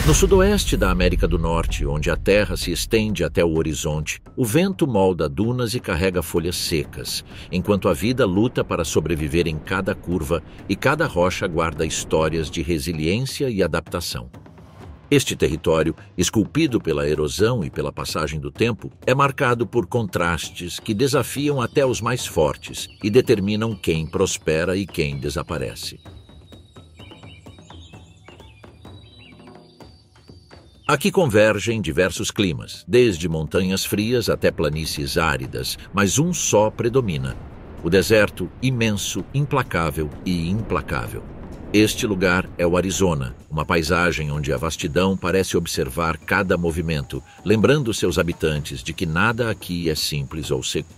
No sudoeste da América do Norte, onde a terra se estende até o horizonte, o vento molda dunas e carrega folhas secas, enquanto a vida luta para sobreviver em cada curva e cada rocha guarda histórias de resiliência e adaptação. Este território, esculpido pela erosão e pela passagem do tempo, é marcado por contrastes que desafiam até os mais fortes e determinam quem prospera e quem desaparece. Aqui convergem diversos climas, desde montanhas frias até planícies áridas, mas um só predomina: o deserto imenso, implacável e implacável. Este lugar é o Arizona, uma paisagem onde a vastidão parece observar cada movimento, lembrando seus habitantes de que nada aqui é simples ou seguro.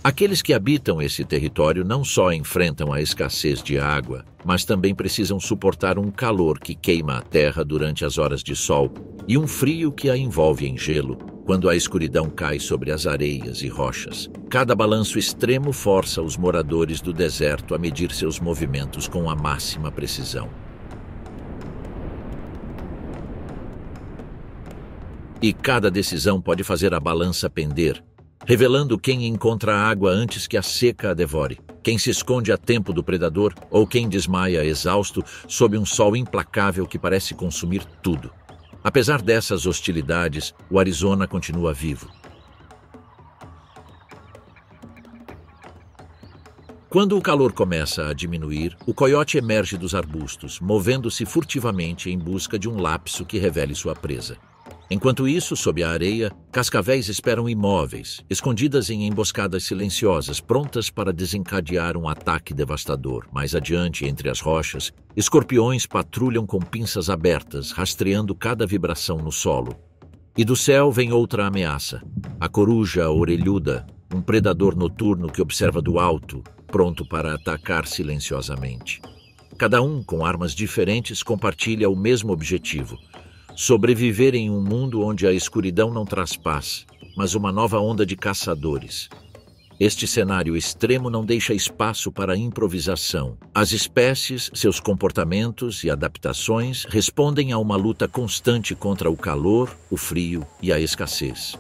Aqueles que habitam esse território não só enfrentam a escassez de água, mas também precisam suportar um calor que queima a terra durante as horas de sol e um frio que a envolve em gelo quando a escuridão cai sobre as areias e rochas. Cada balanço extremo força os moradores do deserto a medir seus movimentos com a máxima precisão. E cada decisão pode fazer a balança pender, revelando quem encontra a água antes que a seca a devore, quem se esconde a tempo do predador ou quem desmaia exausto sob um sol implacável que parece consumir tudo. Apesar dessas hostilidades, o Arizona continua vivo. Quando o calor começa a diminuir, o coiote emerge dos arbustos, movendo-se furtivamente em busca de um lapso que revele sua presa. Enquanto isso, sob a areia, cascavéis esperam imóveis, escondidas em emboscadas silenciosas, prontas para desencadear um ataque devastador. Mais adiante, entre as rochas, escorpiões patrulham com pinças abertas, rastreando cada vibração no solo. E do céu vem outra ameaça: a coruja orelhuda, um predador noturno que observa do alto, pronto para atacar silenciosamente. Cada um, com armas diferentes, compartilha o mesmo objetivo: sobreviver em um mundo onde a escuridão não traz paz, mas uma nova onda de caçadores. Este cenário extremo não deixa espaço para improvisação. As espécies, seus comportamentos e adaptações respondem a uma luta constante contra o calor, o frio e a escassez.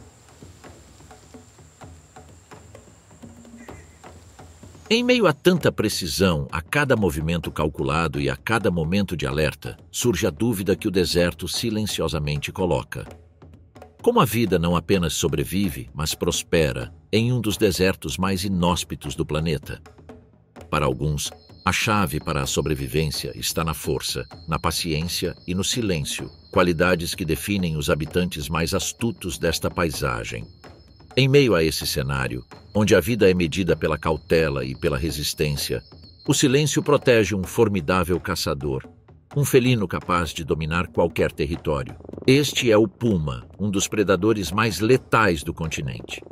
Em meio a tanta precisão, a cada movimento calculado e a cada momento de alerta, surge a dúvida que o deserto silenciosamente coloca. Como a vida não apenas sobrevive, mas prospera em um dos desertos mais inóspitos do planeta? Para alguns, a chave para a sobrevivência está na força, na paciência e no silêncio, qualidades que definem os habitantes mais astutos desta paisagem. Em meio a esse cenário, onde a vida é medida pela cautela e pela resistência, o silêncio protege um formidável caçador, um felino capaz de dominar qualquer território. Este é o puma, um dos predadores mais letais do continente.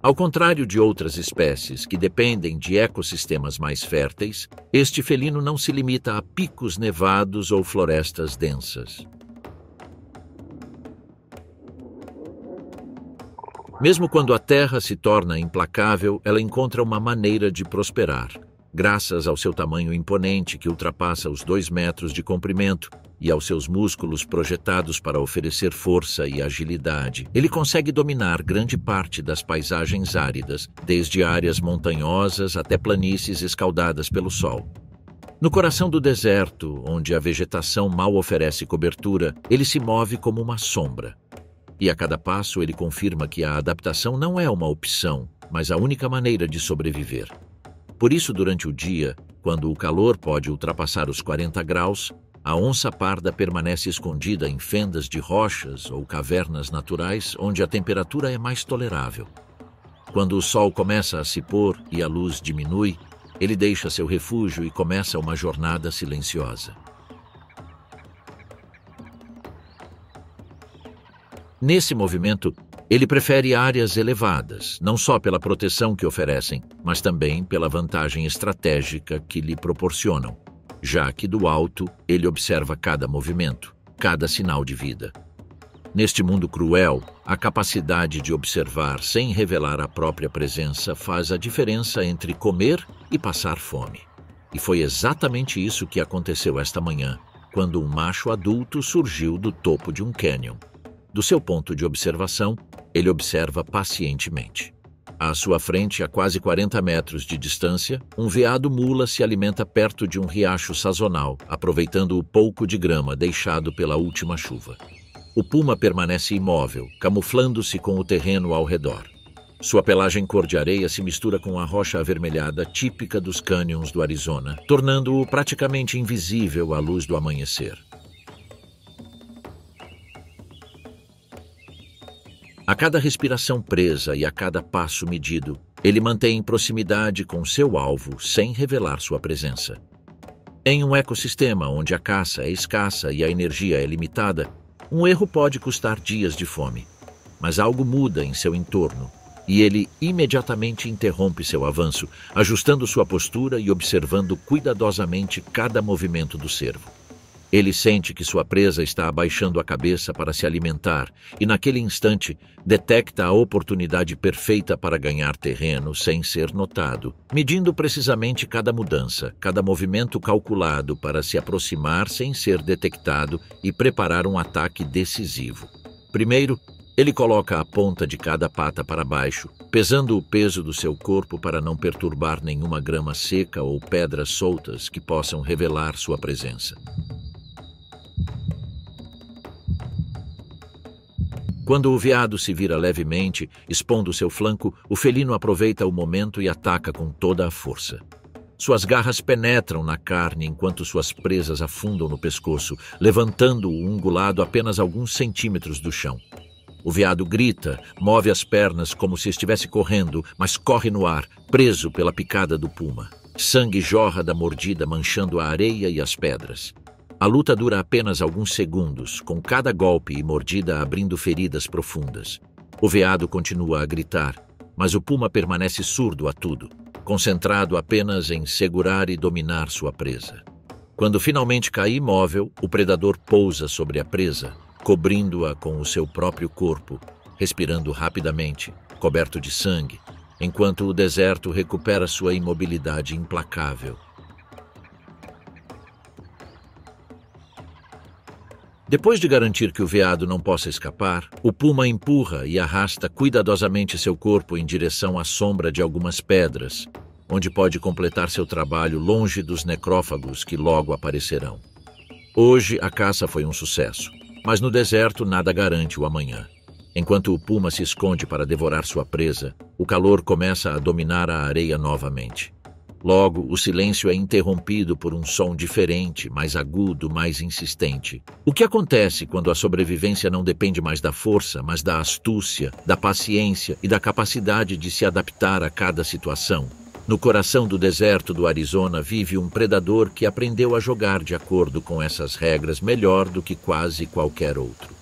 Ao contrário de outras espécies que dependem de ecossistemas mais férteis, este felino não se limita a picos nevados ou florestas densas. Mesmo quando a terra se torna implacável, ela encontra uma maneira de prosperar. Graças ao seu tamanho imponente, que ultrapassa os 2 metros de comprimento, e aos seus músculos projetados para oferecer força e agilidade, ele consegue dominar grande parte das paisagens áridas, desde áreas montanhosas até planícies escaldadas pelo sol. No coração do deserto, onde a vegetação mal oferece cobertura, ele se move como uma sombra. E a cada passo ele confirma que a adaptação não é uma opção, mas a única maneira de sobreviver. Por isso, durante o dia, quando o calor pode ultrapassar os 40 graus, a onça parda permanece escondida em fendas de rochas ou cavernas naturais onde a temperatura é mais tolerável. Quando o sol começa a se pôr e a luz diminui, ele deixa seu refúgio e começa uma jornada silenciosa. Nesse movimento, ele prefere áreas elevadas, não só pela proteção que oferecem, mas também pela vantagem estratégica que lhe proporcionam, já que do alto ele observa cada movimento, cada sinal de vida. Neste mundo cruel, a capacidade de observar sem revelar a própria presença faz a diferença entre comer e passar fome. E foi exatamente isso que aconteceu esta manhã, quando um macho adulto surgiu do topo de um cânion. Do seu ponto de observação, ele observa pacientemente. À sua frente, a quase 40 metros de distância, um veado mula se alimenta perto de um riacho sazonal, aproveitando o pouco de grama deixado pela última chuva. O puma permanece imóvel, camuflando-se com o terreno ao redor. Sua pelagem cor de areia se mistura com a rocha avermelhada típica dos cânions do Arizona, tornando-o praticamente invisível à luz do amanhecer. A cada respiração presa e a cada passo medido, ele mantém proximidade com seu alvo sem revelar sua presença. Em um ecossistema onde a caça é escassa e a energia é limitada, um erro pode custar dias de fome. Mas algo muda em seu entorno e ele imediatamente interrompe seu avanço, ajustando sua postura e observando cuidadosamente cada movimento do cervo. Ele sente que sua presa está abaixando a cabeça para se alimentar e, naquele instante, detecta a oportunidade perfeita para ganhar terreno sem ser notado, medindo precisamente cada mudança, cada movimento calculado para se aproximar sem ser detectado e preparar um ataque decisivo. Primeiro, ele coloca a ponta de cada pata para baixo, pesando o peso do seu corpo para não perturbar nenhuma grama seca ou pedras soltas que possam revelar sua presença. Quando o veado se vira levemente, expondo seu flanco, o felino aproveita o momento e ataca com toda a força. Suas garras penetram na carne enquanto suas presas afundam no pescoço, levantando o ungulado apenas alguns centímetros do chão. O veado grita, move as pernas como se estivesse correndo, mas corre no ar, preso pela picada do puma. Sangue jorra da mordida, manchando a areia e as pedras. A luta dura apenas alguns segundos, com cada golpe e mordida abrindo feridas profundas. O veado continua a gritar, mas o puma permanece surdo a tudo, concentrado apenas em segurar e dominar sua presa. Quando finalmente cai imóvel, o predador pousa sobre a presa, cobrindo-a com o seu próprio corpo, respirando rapidamente, coberto de sangue, enquanto o deserto recupera sua imobilidade implacável. Depois de garantir que o veado não possa escapar, o puma empurra e arrasta cuidadosamente seu corpo em direção à sombra de algumas pedras, onde pode completar seu trabalho longe dos necrófagos que logo aparecerão. Hoje a caça foi um sucesso, mas no deserto nada garante o amanhã. Enquanto o puma se esconde para devorar sua presa, o calor começa a dominar a areia novamente. Logo, o silêncio é interrompido por um som diferente, mais agudo, mais insistente. O que acontece quando a sobrevivência não depende mais da força, mas da astúcia, da paciência e da capacidade de se adaptar a cada situação? No coração do deserto do Arizona vive um predador que aprendeu a jogar de acordo com essas regras melhor do que quase qualquer outro.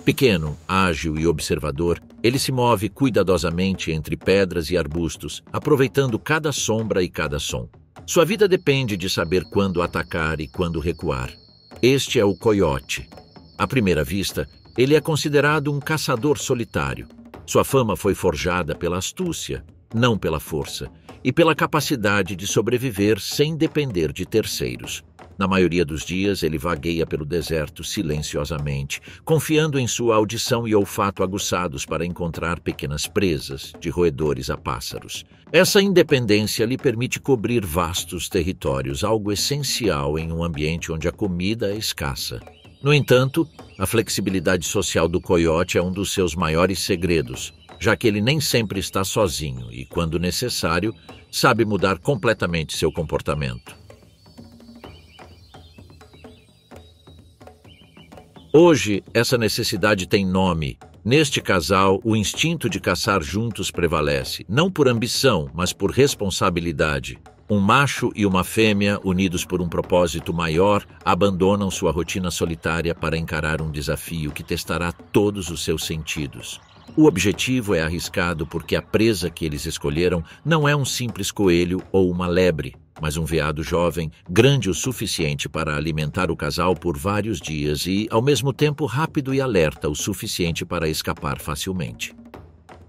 Pequeno, ágil e observador, ele se move cuidadosamente entre pedras e arbustos, aproveitando cada sombra e cada som. Sua vida depende de saber quando atacar e quando recuar. Este é o coiote. À primeira vista, ele é considerado um caçador solitário. Sua fama foi forjada pela astúcia, não pela força, e pela capacidade de sobreviver sem depender de terceiros. Na maioria dos dias, ele vagueia pelo deserto silenciosamente, confiando em sua audição e olfato aguçados para encontrar pequenas presas, de roedores a pássaros. Essa independência lhe permite cobrir vastos territórios, algo essencial em um ambiente onde a comida é escassa. No entanto, a flexibilidade social do coiote é um dos seus maiores segredos, já que ele nem sempre está sozinho e, quando necessário, sabe mudar completamente seu comportamento. Hoje, essa necessidade tem nome. Neste casal, o instinto de caçar juntos prevalece, não por ambição, mas por responsabilidade. Um macho e uma fêmea, unidos por um propósito maior, abandonam sua rotina solitária para encarar um desafio que testará todos os seus sentidos. O objetivo é arriscado porque a presa que eles escolheram não é um simples coelho ou uma lebre, mas um veado jovem, grande o suficiente para alimentar o casal por vários dias e, ao mesmo tempo, rápido e alerta o suficiente para escapar facilmente.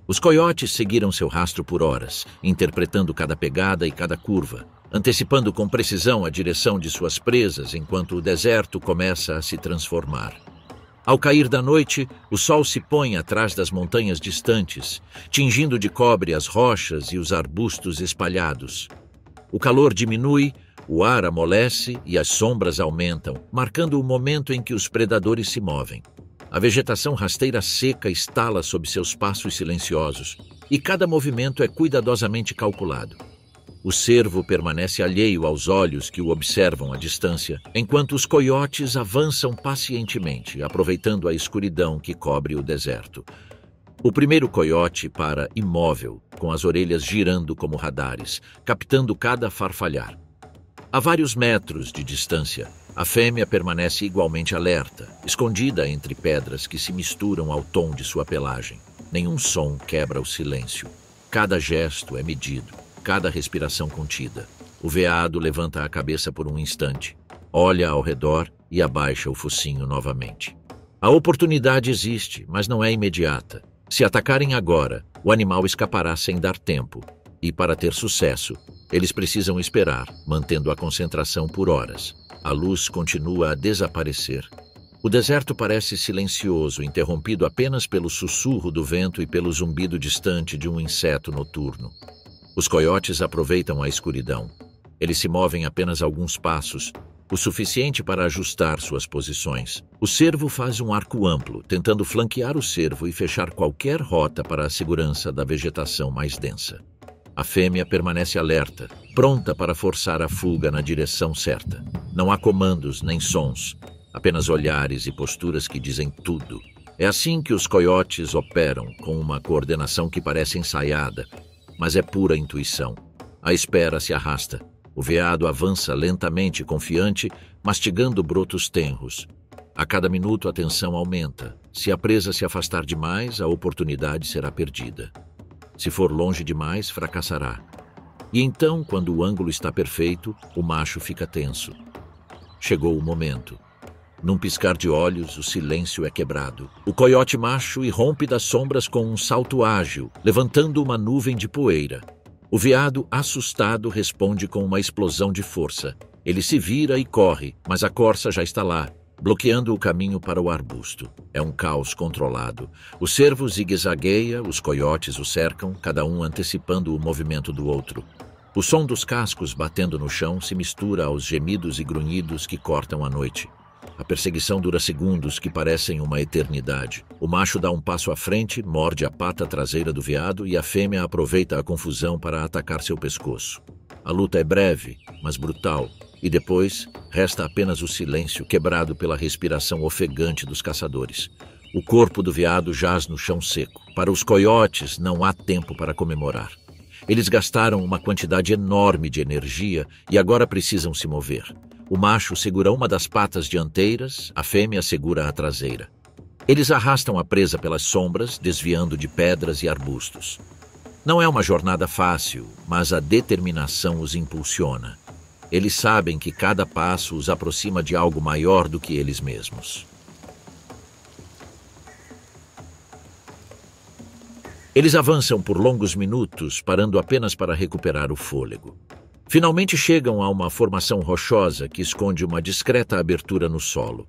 Os coiotes seguiram seu rastro por horas, interpretando cada pegada e cada curva, antecipando com precisão a direção de suas presas enquanto o deserto começa a se transformar. Ao cair da noite, o sol se põe atrás das montanhas distantes, tingindo de cobre as rochas e os arbustos espalhados. O calor diminui, o ar amolece e as sombras aumentam, marcando o momento em que os predadores se movem. A vegetação rasteira seca estala sob seus passos silenciosos, e cada movimento é cuidadosamente calculado. O cervo permanece alheio aos olhos que o observam à distância, enquanto os coiotes avançam pacientemente, aproveitando a escuridão que cobre o deserto. O primeiro coiote para imóvel, com as orelhas girando como radares, captando cada farfalhar. A vários metros de distância, a fêmea permanece igualmente alerta, escondida entre pedras que se misturam ao tom de sua pelagem. Nenhum som quebra o silêncio. Cada gesto é medido, cada respiração contida. O veado levanta a cabeça por um instante, olha ao redor e abaixa o focinho novamente. A oportunidade existe, mas não é imediata. Se atacarem agora, o animal escapará sem dar tempo. E para ter sucesso, eles precisam esperar, mantendo a concentração por horas. A luz continua a desaparecer. O deserto parece silencioso, interrompido apenas pelo sussurro do vento e pelo zumbido distante de um inseto noturno. Os coiotes aproveitam a escuridão. Eles se movem apenas alguns passos, o suficiente para ajustar suas posições. O cervo faz um arco amplo, tentando flanquear o cervo e fechar qualquer rota para a segurança da vegetação mais densa. A fêmea permanece alerta, pronta para forçar a fuga na direção certa. Não há comandos nem sons, apenas olhares e posturas que dizem tudo. É assim que os coiotes operam, com uma coordenação que parece ensaiada, mas é pura intuição. A espera se arrasta. O veado avança lentamente, confiante, mastigando brotos tenros. A cada minuto a tensão aumenta. Se a presa se afastar demais, a oportunidade será perdida. Se for longe demais, fracassará. E então, quando o ângulo está perfeito, o macho fica tenso. Chegou o momento. Num piscar de olhos, o silêncio é quebrado. O coiote macho irrompe das sombras com um salto ágil, levantando uma nuvem de poeira. O veado, assustado, responde com uma explosão de força. Ele se vira e corre, mas a corça já está lá, bloqueando o caminho para o arbusto. É um caos controlado. O cervo zigue-zagueia, os coiotes o cercam, cada um antecipando o movimento do outro. O som dos cascos batendo no chão se mistura aos gemidos e grunhidos que cortam a noite. A perseguição dura segundos que parecem uma eternidade. O macho dá um passo à frente, morde a pata traseira do veado e a fêmea aproveita a confusão para atacar seu pescoço. A luta é breve, mas brutal, e depois resta apenas o silêncio quebrado pela respiração ofegante dos caçadores. O corpo do veado jaz no chão seco. Para os coiotes não há tempo para comemorar. Eles gastaram uma quantidade enorme de energia e agora precisam se mover. O macho segura uma das patas dianteiras, a fêmea segura a traseira. Eles arrastam a presa pelas sombras, desviando de pedras e arbustos. Não é uma jornada fácil, mas a determinação os impulsiona. Eles sabem que cada passo os aproxima de algo maior do que eles mesmos. Eles avançam por longos minutos, parando apenas para recuperar o fôlego. Finalmente chegam a uma formação rochosa que esconde uma discreta abertura no solo.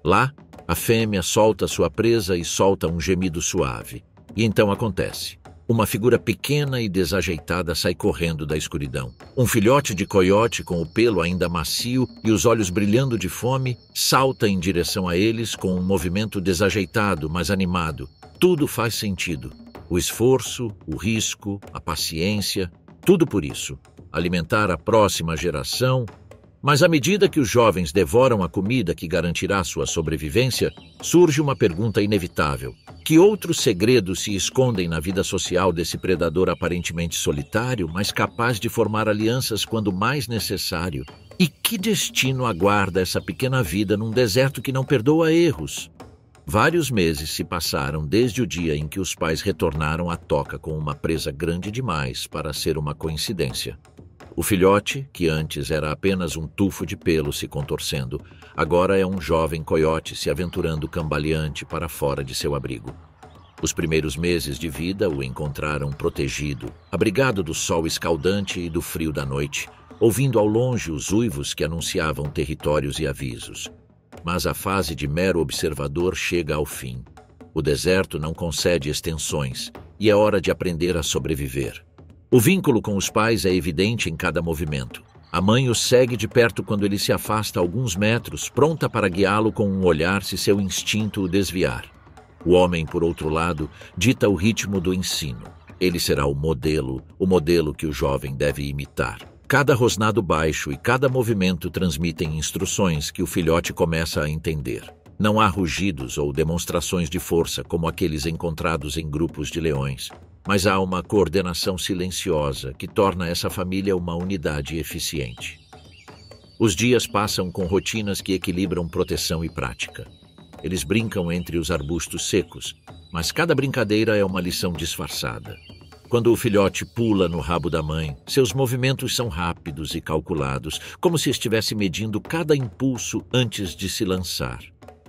Lá, a fêmea solta sua presa e solta um gemido suave. E então acontece. Uma figura pequena e desajeitada sai correndo da escuridão. Um filhote de coiote com o pelo ainda macio e os olhos brilhando de fome salta em direção a eles com um movimento desajeitado, mas animado. Tudo faz sentido. O esforço, o risco, a paciência, tudo por isso. Alimentar a próxima geração. Mas à medida que os jovens devoram a comida que garantirá sua sobrevivência, surge uma pergunta inevitável. Que outros segredos se escondem na vida social desse predador aparentemente solitário, mas capaz de formar alianças quando mais necessário? E que destino aguarda essa pequena vida num deserto que não perdoa erros? Vários meses se passaram desde o dia em que os pais retornaram à toca com uma presa grande demais para ser uma coincidência. O filhote, que antes era apenas um tufo de pelo se contorcendo, agora é um jovem coiote se aventurando cambaleante para fora de seu abrigo. Os primeiros meses de vida o encontraram protegido, abrigado do sol escaldante e do frio da noite, ouvindo ao longe os uivos que anunciavam territórios e avisos. Mas a fase de mero observador chega ao fim. O deserto não concede extensões e é hora de aprender a sobreviver. O vínculo com os pais é evidente em cada movimento. A mãe o segue de perto quando ele se afasta alguns metros, pronta para guiá-lo com um olhar se seu instinto o desviar. O homem, por outro lado, dita o ritmo do ensino. Ele será o modelo que o jovem deve imitar. Cada rosnado baixo e cada movimento transmitem instruções que o filhote começa a entender. Não há rugidos ou demonstrações de força como aqueles encontrados em grupos de leões, mas há uma coordenação silenciosa que torna essa família uma unidade eficiente. Os dias passam com rotinas que equilibram proteção e prática. Eles brincam entre os arbustos secos, mas cada brincadeira é uma lição disfarçada. Quando o filhote pula no rabo da mãe, seus movimentos são rápidos e calculados, como se estivesse medindo cada impulso antes de se lançar.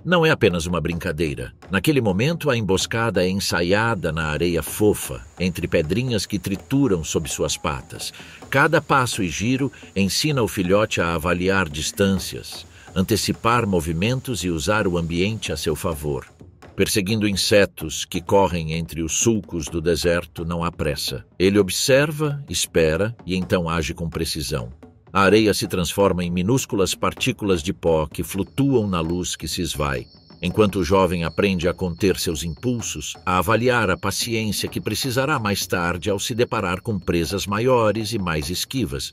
Não é apenas uma brincadeira. Naquele momento, a emboscada é ensaiada na areia fofa, entre pedrinhas que trituram sob suas patas. Cada passo e giro ensina o filhote a avaliar distâncias, antecipar movimentos e usar o ambiente a seu favor. Perseguindo insetos que correm entre os sulcos do deserto, não há pressa. Ele observa, espera e então age com precisão. A areia se transforma em minúsculas partículas de pó que flutuam na luz que se esvai, enquanto o jovem aprende a conter seus impulsos, a avaliar a paciência que precisará mais tarde ao se deparar com presas maiores e mais esquivas.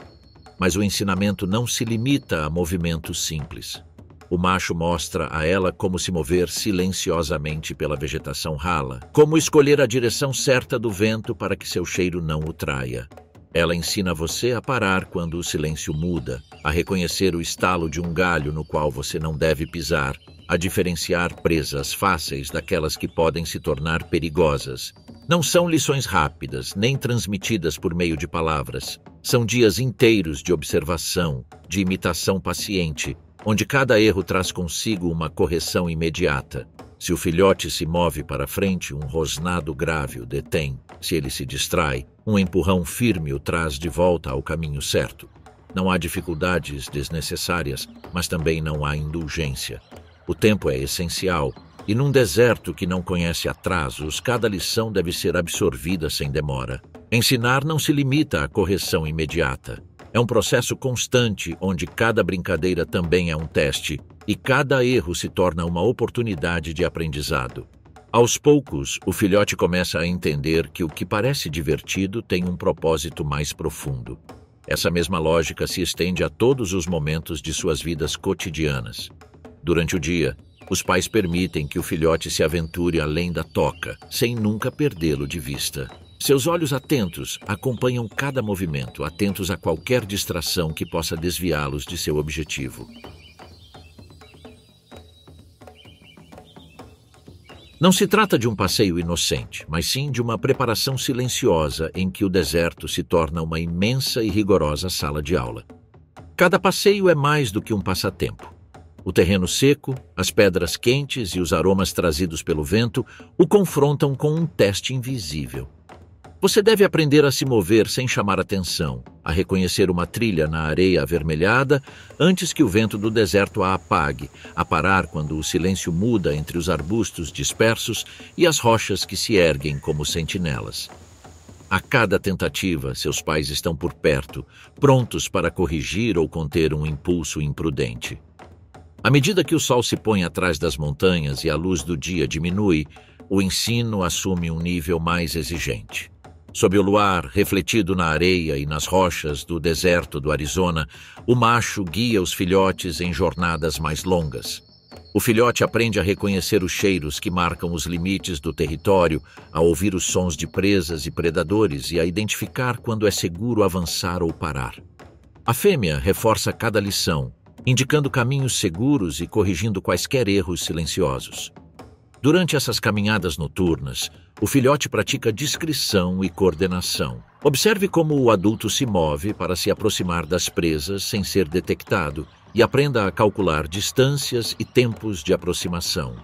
Mas o ensinamento não se limita a movimentos simples. O macho mostra a ela como se mover silenciosamente pela vegetação rala, como escolher a direção certa do vento para que seu cheiro não o traia. Ela ensina você a parar quando o silêncio muda, a reconhecer o estalo de um galho no qual você não deve pisar, a diferenciar presas fáceis daquelas que podem se tornar perigosas. Não são lições rápidas, nem transmitidas por meio de palavras. São dias inteiros de observação, de imitação paciente, onde cada erro traz consigo uma correção imediata. Se o filhote se move para frente, um rosnado grave o detém. Se ele se distrai, um empurrão firme o traz de volta ao caminho certo. Não há dificuldades desnecessárias, mas também não há indulgência. O tempo é essencial, e num deserto que não conhece atrasos, cada lição deve ser absorvida sem demora. Ensinar não se limita à correção imediata. É um processo constante onde cada brincadeira também é um teste e cada erro se torna uma oportunidade de aprendizado. Aos poucos, o filhote começa a entender que o que parece divertido tem um propósito mais profundo. Essa mesma lógica se estende a todos os momentos de suas vidas cotidianas. Durante o dia, os pais permitem que o filhote se aventure além da toca, sem nunca perdê-lo de vista. Seus olhos atentos acompanham cada movimento, atentos a qualquer distração que possa desviá-los de seu objetivo. Não se trata de um passeio inocente, mas sim de uma preparação silenciosa em que o deserto se torna uma imensa e rigorosa sala de aula. Cada passeio é mais do que um passatempo. O terreno seco, as pedras quentes e os aromas trazidos pelo vento o confrontam com um teste invisível. Você deve aprender a se mover sem chamar atenção, a reconhecer uma trilha na areia avermelhada antes que o vento do deserto a apague, a parar quando o silêncio muda entre os arbustos dispersos e as rochas que se erguem como sentinelas. A cada tentativa, seus pais estão por perto, prontos para corrigir ou conter um impulso imprudente. À medida que o sol se põe atrás das montanhas e a luz do dia diminui, o ensino assume um nível mais exigente. Sob o luar, refletido na areia e nas rochas do deserto do Arizona, o macho guia os filhotes em jornadas mais longas. O filhote aprende a reconhecer os cheiros que marcam os limites do território, a ouvir os sons de presas e predadores e a identificar quando é seguro avançar ou parar. A fêmea reforça cada lição, indicando caminhos seguros e corrigindo quaisquer erros silenciosos. Durante essas caminhadas noturnas, o filhote pratica discrição e coordenação. Observe como o adulto se move para se aproximar das presas sem ser detectado e aprenda a calcular distâncias e tempos de aproximação.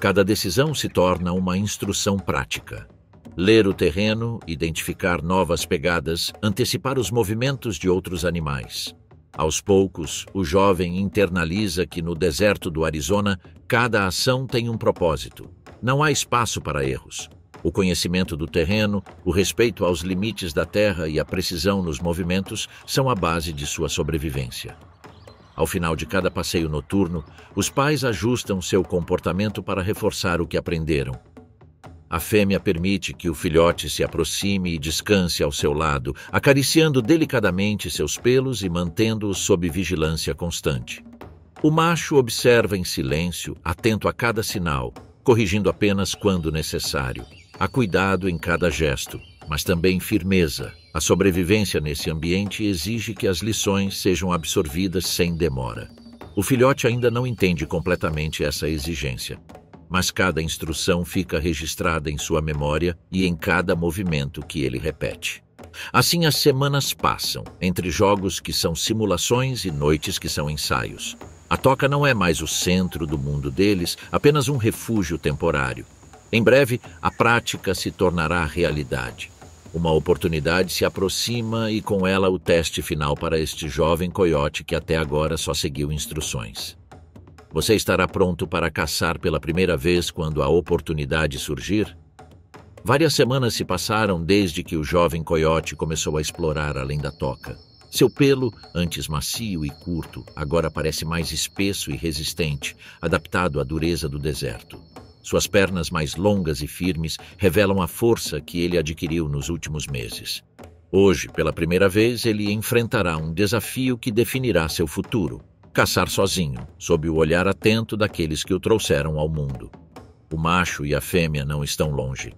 Cada decisão se torna uma instrução prática. Ler o terreno, identificar novas pegadas, antecipar os movimentos de outros animais. Aos poucos, o jovem internaliza que no deserto do Arizona, cada ação tem um propósito. Não há espaço para erros. O conhecimento do terreno, o respeito aos limites da terra e a precisão nos movimentos são a base de sua sobrevivência. Ao final de cada passeio noturno, os pais ajustam seu comportamento para reforçar o que aprenderam. A fêmea permite que o filhote se aproxime e descanse ao seu lado, acariciando delicadamente seus pelos e mantendo-os sob vigilância constante. O macho observa em silêncio, atento a cada sinal, corrigindo apenas quando necessário. Há cuidado em cada gesto, mas também firmeza. A sobrevivência nesse ambiente exige que as lições sejam absorvidas sem demora. O filhote ainda não entende completamente essa exigência, mas cada instrução fica registrada em sua memória e em cada movimento que ele repete. Assim as semanas passam, entre jogos que são simulações e noites que são ensaios. A toca não é mais o centro do mundo deles, apenas um refúgio temporário. Em breve, a prática se tornará realidade. Uma oportunidade se aproxima e com ela o teste final para este jovem coiote que até agora só seguiu instruções. Você estará pronto para caçar pela primeira vez quando a oportunidade surgir? Várias semanas se passaram desde que o jovem coiote começou a explorar além da toca. Seu pelo, antes macio e curto, agora parece mais espesso e resistente, adaptado à dureza do deserto. Suas pernas mais longas e firmes revelam a força que ele adquiriu nos últimos meses. Hoje, pela primeira vez, ele enfrentará um desafio que definirá seu futuro: caçar sozinho, sob o olhar atento daqueles que o trouxeram ao mundo. O macho e a fêmea não estão longe.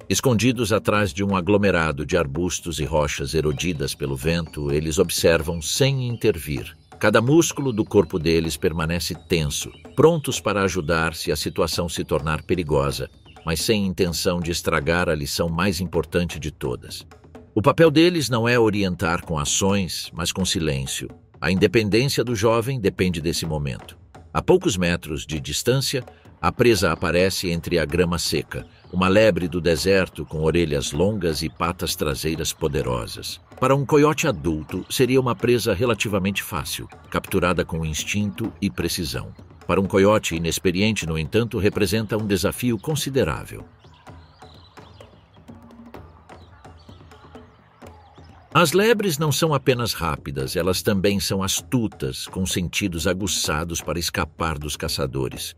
Escondidos atrás de um aglomerado de arbustos e rochas erodidas pelo vento, eles observam sem intervir. Cada músculo do corpo deles permanece tenso, prontos para ajudar se a situação se tornar perigosa, mas sem intenção de estragar a lição mais importante de todas. O papel deles não é orientar com ações, mas com silêncio. A independência do jovem depende desse momento. A poucos metros de distância, a presa aparece entre a grama seca, uma lebre do deserto com orelhas longas e patas traseiras poderosas. Para um coiote adulto, seria uma presa relativamente fácil, capturada com instinto e precisão. Para um coiote inexperiente, no entanto, representa um desafio considerável. As lebres não são apenas rápidas, elas também são astutas, com sentidos aguçados para escapar dos caçadores.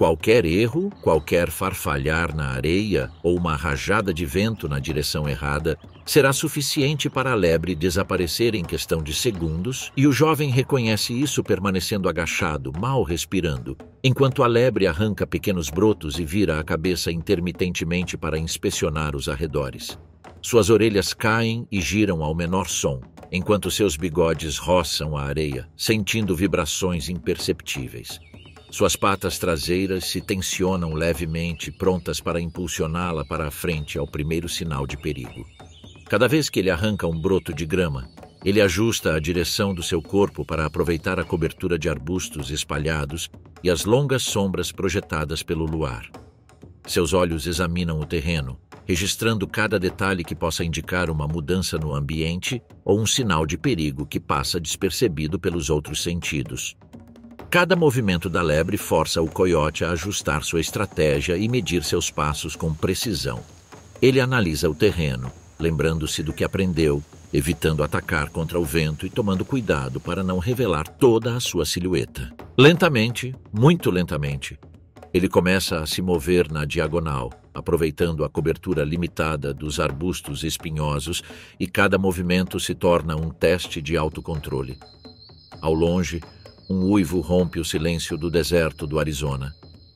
Qualquer erro, qualquer farfalhar na areia ou uma rajada de vento na direção errada será suficiente para a lebre desaparecer em questão de segundos, e o jovem reconhece isso permanecendo agachado, mal respirando, enquanto a lebre arranca pequenos brotos e vira a cabeça intermitentemente para inspecionar os arredores. Suas orelhas caem e giram ao menor som, enquanto seus bigodes roçam a areia, sentindo vibrações imperceptíveis. Suas patas traseiras se tensionam levemente, prontas para impulsioná-la para a frente ao primeiro sinal de perigo. Cada vez que ele arranca um broto de grama, ele ajusta a direção do seu corpo para aproveitar a cobertura de arbustos espalhados e as longas sombras projetadas pelo luar. Seus olhos examinam o terreno, registrando cada detalhe que possa indicar uma mudança no ambiente ou um sinal de perigo que passa despercebido pelos outros sentidos. Cada movimento da lebre força o coiote a ajustar sua estratégia e medir seus passos com precisão. Ele analisa o terreno, lembrando-se do que aprendeu, evitando atacar contra o vento e tomando cuidado para não revelar toda a sua silhueta. Lentamente, muito lentamente, ele começa a se mover na diagonal, aproveitando a cobertura limitada dos arbustos espinhosos, e cada movimento se torna um teste de autocontrole. Ao longe, um uivo rompe o silêncio do deserto do Arizona.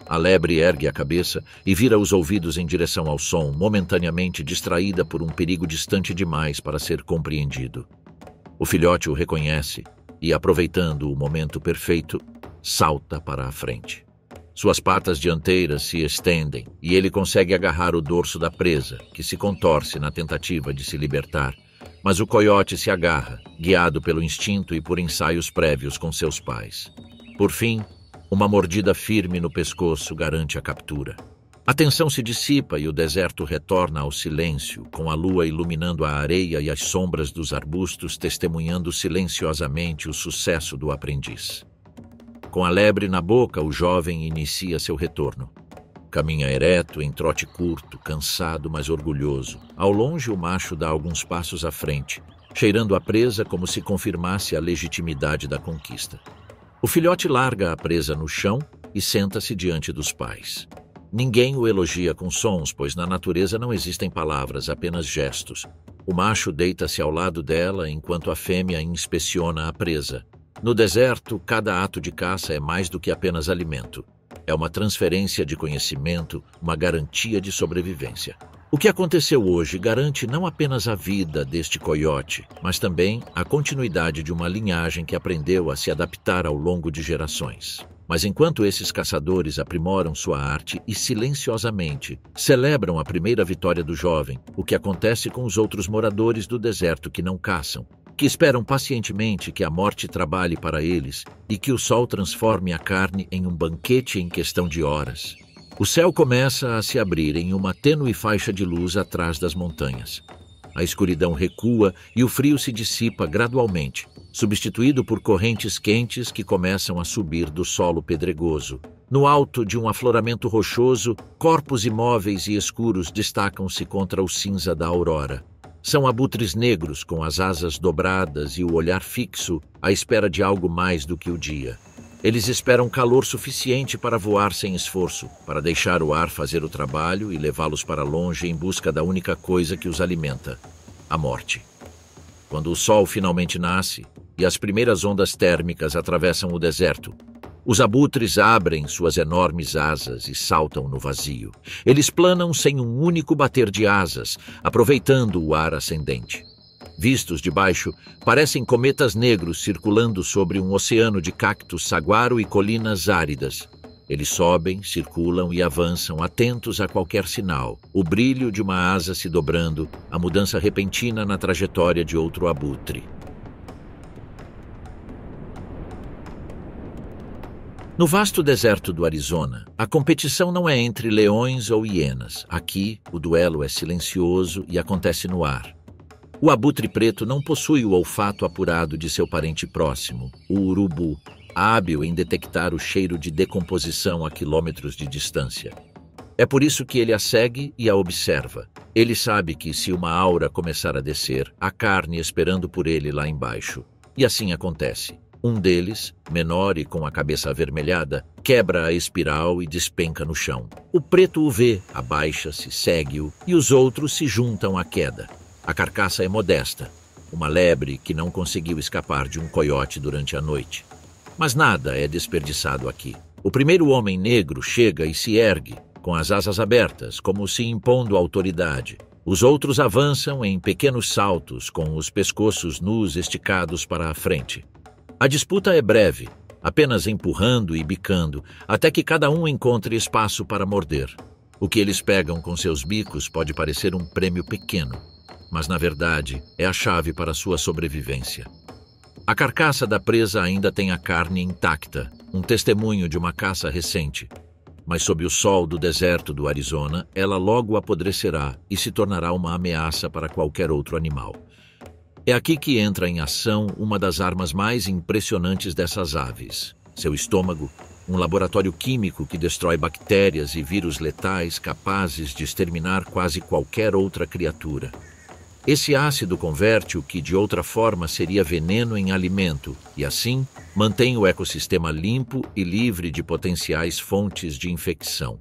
A lebre ergue a cabeça e vira os ouvidos em direção ao som, momentaneamente distraída por um perigo distante demais para ser compreendido. O filhote o reconhece e, aproveitando o momento perfeito, salta para a frente. Suas patas dianteiras se estendem e ele consegue agarrar o dorso da presa, que se contorce na tentativa de se libertar. Mas o coiote se agarra, guiado pelo instinto e por ensaios prévios com seus pais. Por fim, Uma mordida firme no pescoço garante a captura. A tensão se dissipa e o deserto retorna ao silêncio, com a lua iluminando a areia e as sombras dos arbustos testemunhando silenciosamente o sucesso do aprendiz. Com a lebre na boca, o jovem inicia seu retorno. Caminha ereto, em trote curto, cansado, mas orgulhoso. Ao longe, o macho dá alguns passos à frente, cheirando a presa como se confirmasse a legitimidade da conquista. O filhote larga a presa no chão e senta-se diante dos pais. Ninguém o elogia com sons, pois na natureza não existem palavras, apenas gestos. O macho deita-se ao lado dela enquanto a fêmea inspeciona a presa. No deserto, cada ato de caça é mais do que apenas alimento. É uma transferência de conhecimento, uma garantia de sobrevivência. O que aconteceu hoje garante não apenas a vida deste coiote, mas também a continuidade de uma linhagem que aprendeu a se adaptar ao longo de gerações. Mas enquanto esses caçadores aprimoram sua arte e silenciosamente celebram a primeira vitória do jovem, o que acontece com os outros moradores do deserto que não caçam, que esperam pacientemente que a morte trabalhe para eles e que o sol transforme a carne em um banquete em questão de horas. O céu começa a se abrir em uma tênue faixa de luz atrás das montanhas. A escuridão recua e o frio se dissipa gradualmente, substituído por correntes quentes que começam a subir do solo pedregoso. No alto de um afloramento rochoso, corpos imóveis e escuros destacam-se contra o cinza da aurora. São abutres negros com as asas dobradas e o olhar fixo à espera de algo mais do que o dia. Eles esperam calor suficiente para voar sem esforço, para deixar o ar fazer o trabalho e levá-los para longe em busca da única coisa que os alimenta, a morte. Quando o sol finalmente nasce e as primeiras ondas térmicas atravessam o deserto, os abutres abrem suas enormes asas e saltam no vazio. Eles planam sem um único bater de asas, aproveitando o ar ascendente. Vistos de baixo, parecem cometas negros circulando sobre um oceano de cactos saguaro e colinas áridas. Eles sobem, circulam e avançam, atentos a qualquer sinal. O brilho de uma asa se dobrando, a mudança repentina na trajetória de outro abutre. No vasto deserto do Arizona, a competição não é entre leões ou hienas. Aqui, o duelo é silencioso e acontece no ar. O abutre preto não possui o olfato apurado de seu parente próximo, o urubu, hábil em detectar o cheiro de decomposição a quilômetros de distância. É por isso que ele a segue e a observa. Ele sabe que se uma aura começar a descer, há carne esperando por ele lá embaixo. E assim acontece. Um deles, menor e com a cabeça avermelhada, quebra a espiral e despenca no chão. O preto o vê, abaixa-se, segue-o, e os outros se juntam à queda. A carcaça é modesta, uma lebre que não conseguiu escapar de um coiote durante a noite. Mas nada é desperdiçado aqui. O primeiro homem negro chega e se ergue, com as asas abertas, como se impondo autoridade. Os outros avançam em pequenos saltos, com os pescoços nus esticados para a frente. A disputa é breve, apenas empurrando e bicando, até que cada um encontre espaço para morder. O que eles pegam com seus bicos pode parecer um prêmio pequeno, mas na verdade é a chave para sua sobrevivência. A carcaça da presa ainda tem a carne intacta, um testemunho de uma caça recente. Mas sob o sol do deserto do Arizona, ela logo apodrecerá e se tornará uma ameaça para qualquer outro animal. É aqui que entra em ação uma das armas mais impressionantes dessas aves. Seu estômago, um laboratório químico que destrói bactérias e vírus letais capazes de exterminar quase qualquer outra criatura. Esse ácido converte o que de outra forma seria veneno em alimento e, assim, mantém o ecossistema limpo e livre de potenciais fontes de infecção.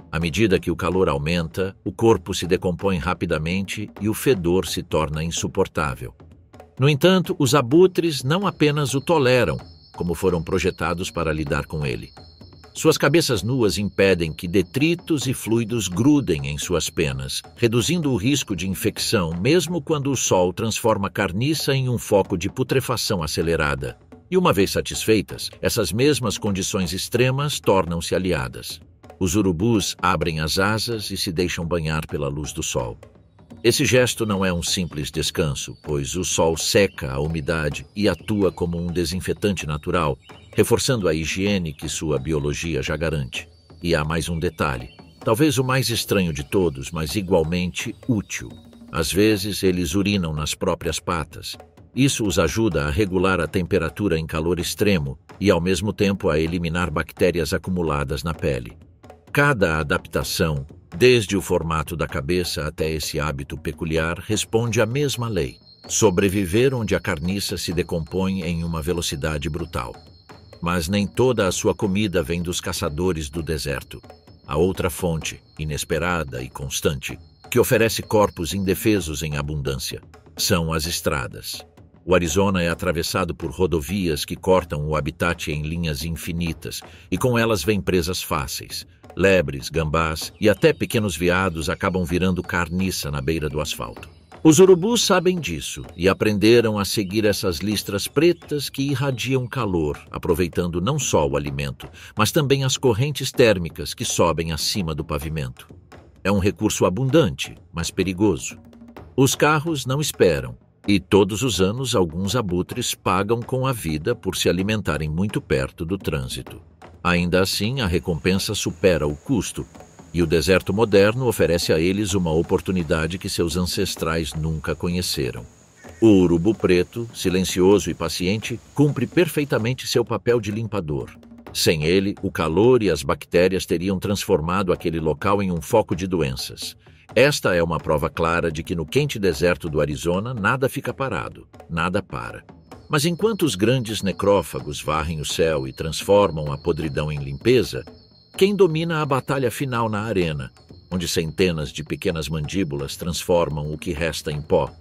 À medida que o calor aumenta, o corpo se decompõe rapidamente e o fedor se torna insuportável. No entanto, os abutres não apenas o toleram, como foram projetados para lidar com ele. Suas cabeças nuas impedem que detritos e fluidos grudem em suas penas, reduzindo o risco de infecção mesmo quando o sol transforma a carniça em um foco de putrefação acelerada. E uma vez satisfeitas, essas mesmas condições extremas tornam-se aliadas. Os urubus abrem as asas e se deixam banhar pela luz do sol. Esse gesto não é um simples descanso, pois o sol seca a umidade e atua como um desinfetante natural, reforçando a higiene que sua biologia já garante. E há mais um detalhe, talvez o mais estranho de todos, mas igualmente útil. Às vezes, eles urinam nas próprias patas. Isso os ajuda a regular a temperatura em calor extremo e, ao mesmo tempo, a eliminar bactérias acumuladas na pele. Cada adaptação, desde o formato da cabeça até esse hábito peculiar, responde à mesma lei: sobreviver onde a carniça se decompõe em uma velocidade brutal. Mas nem toda a sua comida vem dos caçadores do deserto. Há outra fonte, inesperada e constante, que oferece corpos indefesos em abundância. São as estradas. O Arizona é atravessado por rodovias que cortam o habitat em linhas infinitas, e com elas vêm presas fáceis. Lebres, gambás e até pequenos veados acabam virando carniça na beira do asfalto. Os urubus sabem disso e aprenderam a seguir essas listras pretas que irradiam calor, aproveitando não só o alimento, mas também as correntes térmicas que sobem acima do pavimento. É um recurso abundante, mas perigoso. Os carros não esperam, e todos os anos alguns abutres pagam com a vida por se alimentarem muito perto do trânsito. Ainda assim, a recompensa supera o custo, e o deserto moderno oferece a eles uma oportunidade que seus ancestrais nunca conheceram. O urubu preto, silencioso e paciente, cumpre perfeitamente seu papel de limpador. Sem ele, o calor e as bactérias teriam transformado aquele local em um foco de doenças. Esta é uma prova clara de que no quente deserto do Arizona nada fica parado, nada para. Mas enquanto os grandes necrófagos varrem o céu e transformam a podridão em limpeza, quem domina a batalha final na arena, onde centenas de pequenas mandíbulas transformam o que resta em pó?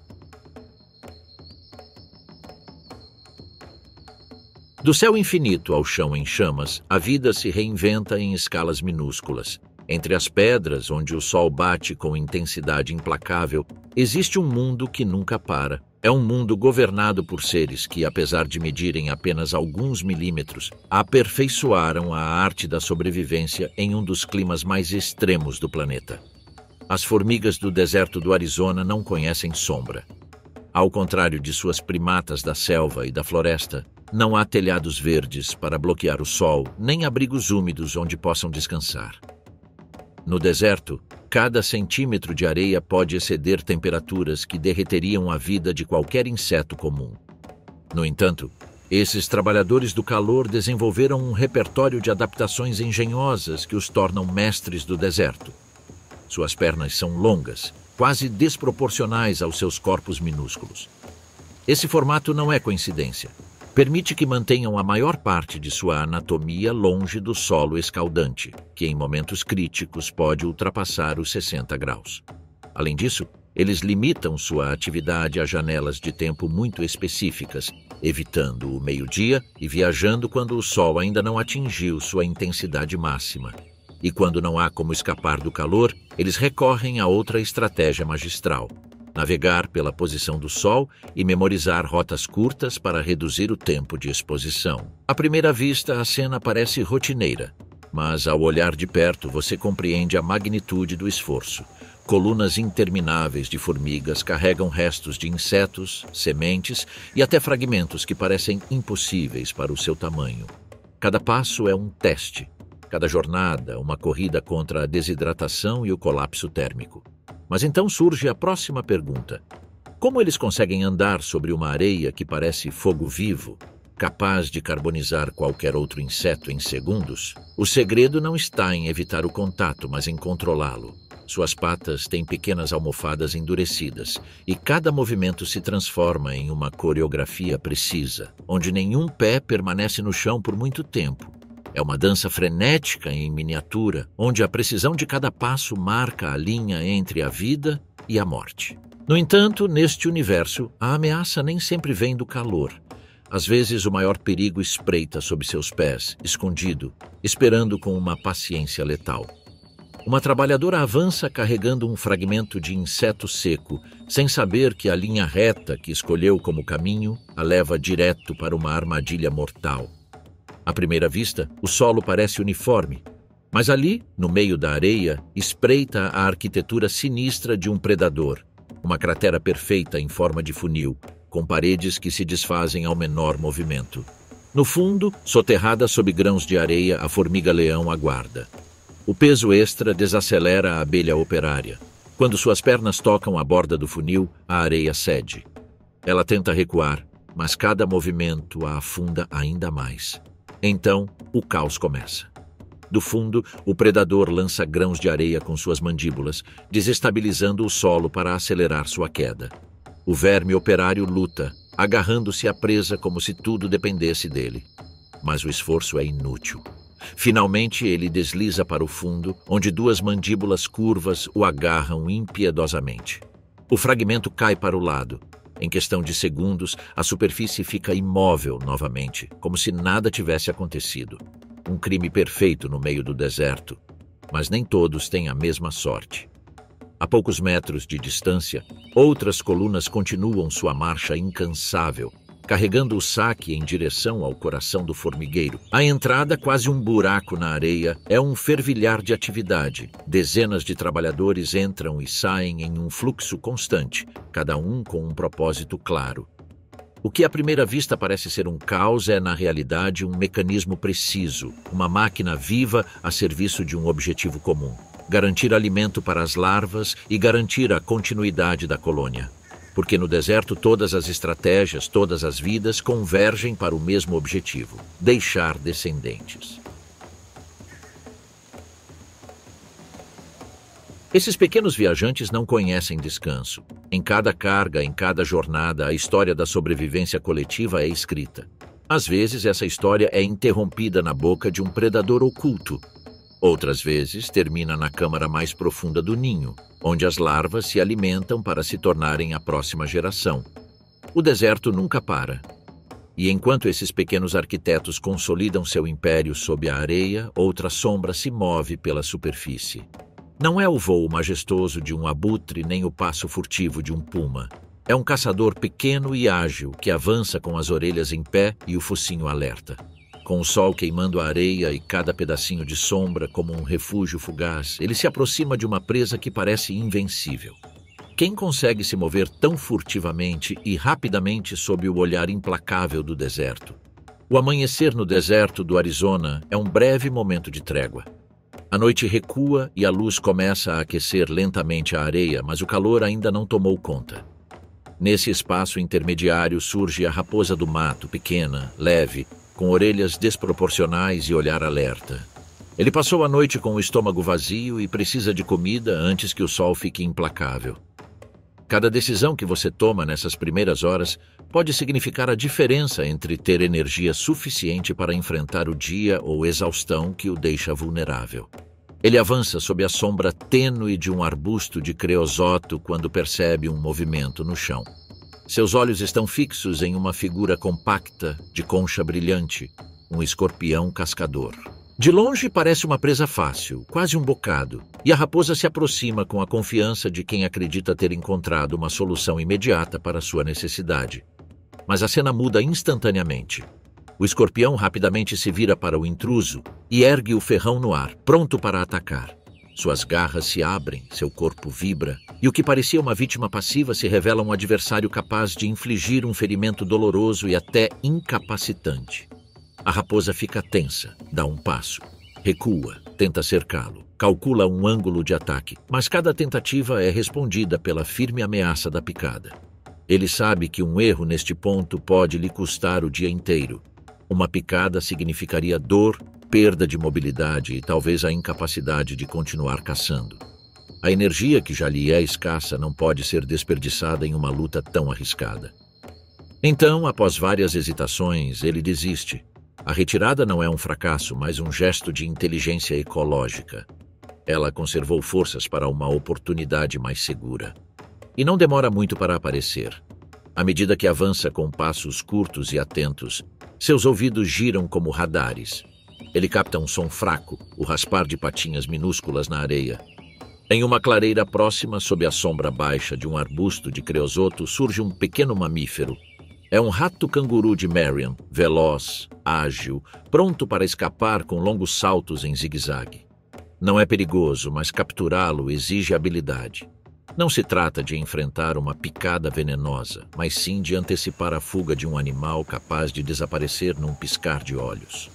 Do céu infinito ao chão em chamas, a vida se reinventa em escalas minúsculas. Entre as pedras, onde o sol bate com intensidade implacável, existe um mundo que nunca para. É um mundo governado por seres que, apesar de medirem apenas alguns milímetros, aperfeiçoaram a arte da sobrevivência em um dos climas mais extremos do planeta. As formigas do deserto do Arizona não conhecem sombra. Ao contrário de suas primatas da selva e da floresta, não há telhados verdes para bloquear o sol, nem abrigos úmidos onde possam descansar. No deserto, cada centímetro de areia pode exceder temperaturas que derreteriam a vida de qualquer inseto comum. No entanto, esses trabalhadores do calor desenvolveram um repertório de adaptações engenhosas que os tornam mestres do deserto. Suas pernas são longas, quase desproporcionais aos seus corpos minúsculos. Esse formato não é coincidência. Permite que mantenham a maior parte de sua anatomia longe do solo escaldante, que em momentos críticos pode ultrapassar os 60 graus. Além disso, eles limitam sua atividade a janelas de tempo muito específicas, evitando o meio-dia e viajando quando o sol ainda não atingiu sua intensidade máxima. E quando não há como escapar do calor, eles recorrem a outra estratégia magistral: navegar pela posição do sol e memorizar rotas curtas para reduzir o tempo de exposição. À primeira vista, a cena parece rotineira, mas ao olhar de perto você compreende a magnitude do esforço. Colunas intermináveis de formigas carregam restos de insetos, sementes e até fragmentos que parecem impossíveis para o seu tamanho. Cada passo é um teste, cada jornada uma corrida contra a desidratação e o colapso térmico. Mas então surge a próxima pergunta: como eles conseguem andar sobre uma areia que parece fogo vivo, capaz de carbonizar qualquer outro inseto em segundos? O segredo não está em evitar o contato, mas em controlá-lo. Suas patas têm pequenas almofadas endurecidas, e cada movimento se transforma em uma coreografia precisa, onde nenhum pé permanece no chão por muito tempo. É uma dança frenética em miniatura, onde a precisão de cada passo marca a linha entre a vida e a morte. No entanto, neste universo, a ameaça nem sempre vem do calor. Às vezes, o maior perigo espreita sob seus pés, escondido, esperando com uma paciência letal. Uma trabalhadora avança carregando um fragmento de inseto seco, sem saber que a linha reta que escolheu como caminho a leva direto para uma armadilha mortal. À primeira vista, o solo parece uniforme, mas ali, no meio da areia, espreita a arquitetura sinistra de um predador, uma cratera perfeita em forma de funil, com paredes que se desfazem ao menor movimento. No fundo, soterrada sob grãos de areia, a formiga-leão aguarda. O peso extra desacelera a abelha operária. Quando suas pernas tocam a borda do funil, a areia cede. Ela tenta recuar, mas cada movimento a afunda ainda mais. Então, o caos começa. Do fundo, o predador lança grãos de areia com suas mandíbulas, desestabilizando o solo para acelerar sua queda. O verme operário luta, agarrando-se à presa como se tudo dependesse dele. Mas o esforço é inútil. Finalmente, ele desliza para o fundo, onde duas mandíbulas curvas o agarram impiedosamente. O fragmento cai para o lado. Em questão de segundos, a superfície fica imóvel novamente, como se nada tivesse acontecido. Um crime perfeito no meio do deserto, mas nem todos têm a mesma sorte. A poucos metros de distância, outras colunas continuam sua marcha incansável, carregando o saque em direção ao coração do formigueiro. A entrada, quase um buraco na areia, é um fervilhar de atividade. Dezenas de trabalhadores entram e saem em um fluxo constante, cada um com um propósito claro. O que à primeira vista parece ser um caos é, na realidade, um mecanismo preciso, uma máquina viva a serviço de um objetivo comum: garantir alimento para as larvas e garantir a continuidade da colônia. Porque no deserto todas as estratégias, todas as vidas convergem para o mesmo objetivo: deixar descendentes. Esses pequenos viajantes não conhecem descanso. Em cada carga, em cada jornada, a história da sobrevivência coletiva é escrita. Às vezes, essa história é interrompida na boca de um predador oculto. Outras vezes, termina na câmara mais profunda do ninho, onde as larvas se alimentam para se tornarem a próxima geração. O deserto nunca para. E enquanto esses pequenos arquitetos consolidam seu império sob a areia, outra sombra se move pela superfície. Não é o voo majestoso de um abutre nem o passo furtivo de um puma. É um caçador pequeno e ágil que avança com as orelhas em pé e o focinho alerta. Com o sol queimando a areia e cada pedacinho de sombra como um refúgio fugaz, ele se aproxima de uma presa que parece invencível. Quem consegue se mover tão furtivamente e rapidamente sob o olhar implacável do deserto? O amanhecer no deserto do Arizona é um breve momento de trégua. A noite recua e a luz começa a aquecer lentamente a areia, mas o calor ainda não tomou conta. Nesse espaço intermediário surge a raposa do mato, pequena, leve, com orelhas desproporcionais e olhar alerta. Ele passou a noite com o estômago vazio e precisa de comida antes que o sol fique implacável. Cada decisão que você toma nessas primeiras horas pode significar a diferença entre ter energia suficiente para enfrentar o dia ou exaustão que o deixa vulnerável. Ele avança sob a sombra tênue de um arbusto de creosoto quando percebe um movimento no chão. Seus olhos estão fixos em uma figura compacta, de concha brilhante, um escorpião cascador. De longe parece uma presa fácil, quase um bocado, e a raposa se aproxima com a confiança de quem acredita ter encontrado uma solução imediata para sua necessidade. Mas a cena muda instantaneamente. O escorpião rapidamente se vira para o intruso e ergue o ferrão no ar, pronto para atacar. Suas garras se abrem, seu corpo vibra, e o que parecia uma vítima passiva se revela um adversário capaz de infligir um ferimento doloroso e até incapacitante. A raposa fica tensa, dá um passo, recua, tenta cercá-lo, calcula um ângulo de ataque, mas cada tentativa é respondida pela firme ameaça da picada. Ele sabe que um erro neste ponto pode lhe custar o dia inteiro. Uma picada significaria dor, perda de mobilidade e talvez a incapacidade de continuar caçando. A energia que já lhe é escassa não pode ser desperdiçada em uma luta tão arriscada. Então, após várias hesitações, ele desiste. A retirada não é um fracasso, mas um gesto de inteligência ecológica. Ela conservou forças para uma oportunidade mais segura. E não demora muito para aparecer. À medida que avança com passos curtos e atentos, seus ouvidos giram como radares. Ele capta um som fraco, o raspar de patinhas minúsculas na areia. Em uma clareira próxima, sob a sombra baixa de um arbusto de creosoto, surge um pequeno mamífero. É um rato-canguru de Marion, veloz, ágil, pronto para escapar com longos saltos em zigue-zague. Não é perigoso, mas capturá-lo exige habilidade. Não se trata de enfrentar uma picada venenosa, mas sim de antecipar a fuga de um animal capaz de desaparecer num piscar de olhos.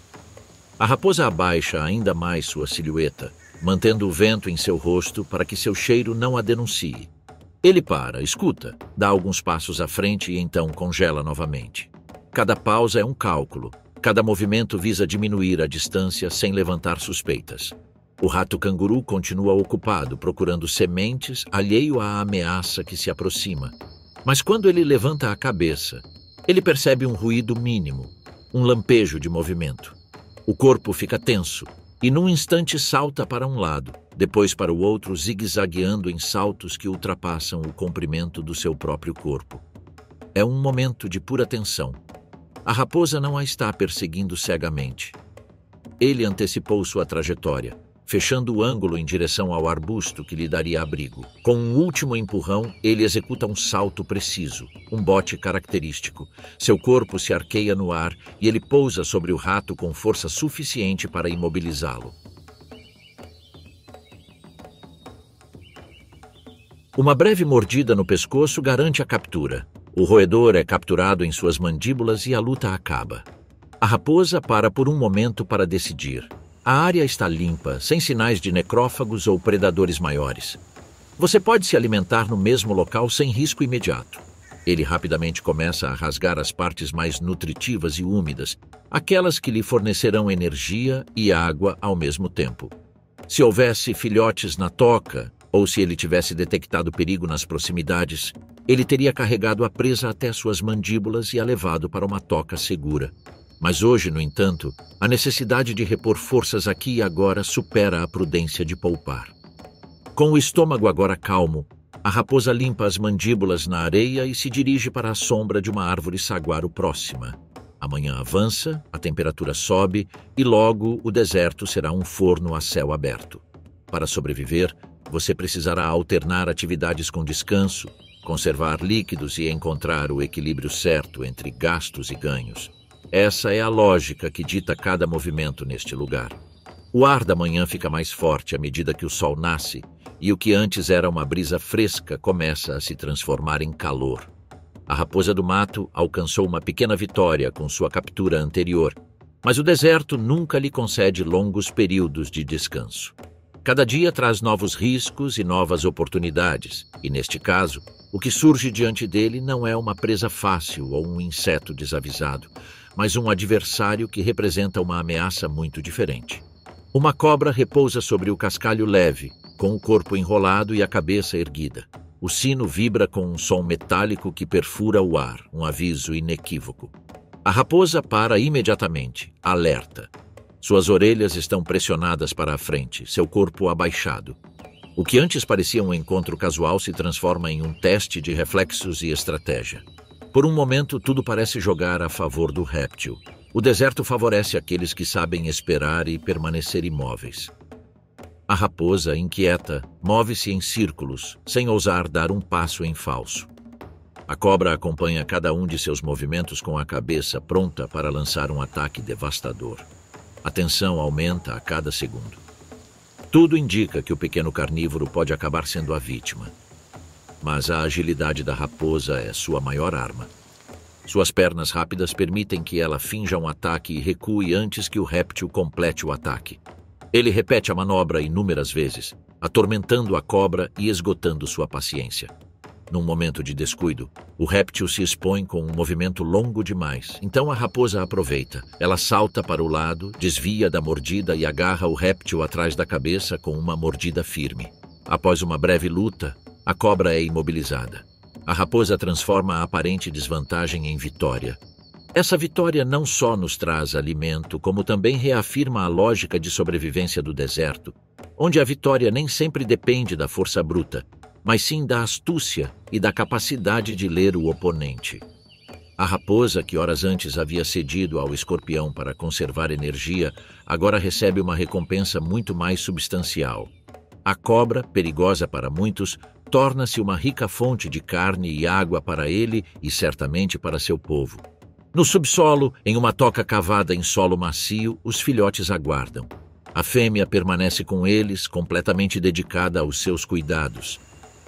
A raposa abaixa ainda mais sua silhueta, mantendo o vento em seu rosto para que seu cheiro não a denuncie. Ele para, escuta, dá alguns passos à frente e então congela novamente. Cada pausa é um cálculo, cada movimento visa diminuir a distância sem levantar suspeitas. O rato-canguru continua ocupado, procurando sementes, alheio à ameaça que se aproxima. Mas quando ele levanta a cabeça, ele percebe um ruído mínimo, um lampejo de movimento. O corpo fica tenso e num instante salta para um lado, depois para o outro, zigue-zagueando em saltos que ultrapassam o comprimento do seu próprio corpo. É um momento de pura tensão. A raposa não a está perseguindo cegamente. Ele antecipou sua trajetória, fechando o ângulo em direção ao arbusto que lhe daria abrigo. Com um último empurrão, ele executa um salto preciso, um bote característico. Seu corpo se arqueia no ar e ele pousa sobre o rato com força suficiente para imobilizá-lo. Uma breve mordida no pescoço garante a captura. O roedor é capturado em suas mandíbulas e a luta acaba. A raposa para por um momento para decidir. A área está limpa, sem sinais de necrófagos ou predadores maiores. Você pode se alimentar no mesmo local sem risco imediato. Ele rapidamente começa a rasgar as partes mais nutritivas e úmidas, aquelas que lhe fornecerão energia e água ao mesmo tempo. Se houvesse filhotes na toca, ou se ele tivesse detectado perigo nas proximidades, ele teria carregado a presa até suas mandíbulas e a levado para uma toca segura. Mas hoje, no entanto, a necessidade de repor forças aqui e agora supera a prudência de poupar. Com o estômago agora calmo, a raposa limpa as mandíbulas na areia e se dirige para a sombra de uma árvore saguaro próxima. A manhã avança, a temperatura sobe e logo o deserto será um forno a céu aberto. Para sobreviver, você precisará alternar atividades com descanso, conservar líquidos e encontrar o equilíbrio certo entre gastos e ganhos. Essa é a lógica que dita cada movimento neste lugar. O ar da manhã fica mais forte à medida que o sol nasce e o que antes era uma brisa fresca começa a se transformar em calor. A raposa do mato alcançou uma pequena vitória com sua captura anterior, mas o deserto nunca lhe concede longos períodos de descanso. Cada dia traz novos riscos e novas oportunidades, e neste caso, o que surge diante dele não é uma presa fácil ou um inseto desavisado, mas um adversário que representa uma ameaça muito diferente. Uma cobra repousa sobre o cascalho leve, com o corpo enrolado e a cabeça erguida. O sino vibra com um som metálico que perfura o ar, um aviso inequívoco. A raposa para imediatamente, alerta. Suas orelhas estão pressionadas para a frente, seu corpo abaixado. O que antes parecia um encontro casual se transforma em um teste de reflexos e estratégia. Por um momento, tudo parece jogar a favor do réptil. O deserto favorece aqueles que sabem esperar e permanecer imóveis. A raposa, inquieta, move-se em círculos, sem ousar dar um passo em falso. A cobra acompanha cada um de seus movimentos com a cabeça pronta para lançar um ataque devastador. A tensão aumenta a cada segundo. Tudo indica que o pequeno carnívoro pode acabar sendo a vítima. Mas a agilidade da raposa é sua maior arma. Suas pernas rápidas permitem que ela finja um ataque e recue antes que o réptil complete o ataque. Ele repete a manobra inúmeras vezes, atormentando a cobra e esgotando sua paciência. Num momento de descuido, o réptil se expõe com um movimento longo demais, então a raposa aproveita. Ela salta para o lado, desvia da mordida e agarra o réptil atrás da cabeça com uma mordida firme. Após uma breve luta, a cobra é imobilizada. A raposa transforma a aparente desvantagem em vitória. Essa vitória não só nos traz alimento, como também reafirma a lógica de sobrevivência do deserto, onde a vitória nem sempre depende da força bruta, mas sim da astúcia e da capacidade de ler o oponente. A raposa, que horas antes havia cedido ao escorpião para conservar energia, agora recebe uma recompensa muito mais substancial. A cobra, perigosa para muitos, torna-se uma rica fonte de carne e água para ele e certamente para seu povo. No subsolo, em uma toca cavada em solo macio, os filhotes aguardam. A fêmea permanece com eles, completamente dedicada aos seus cuidados.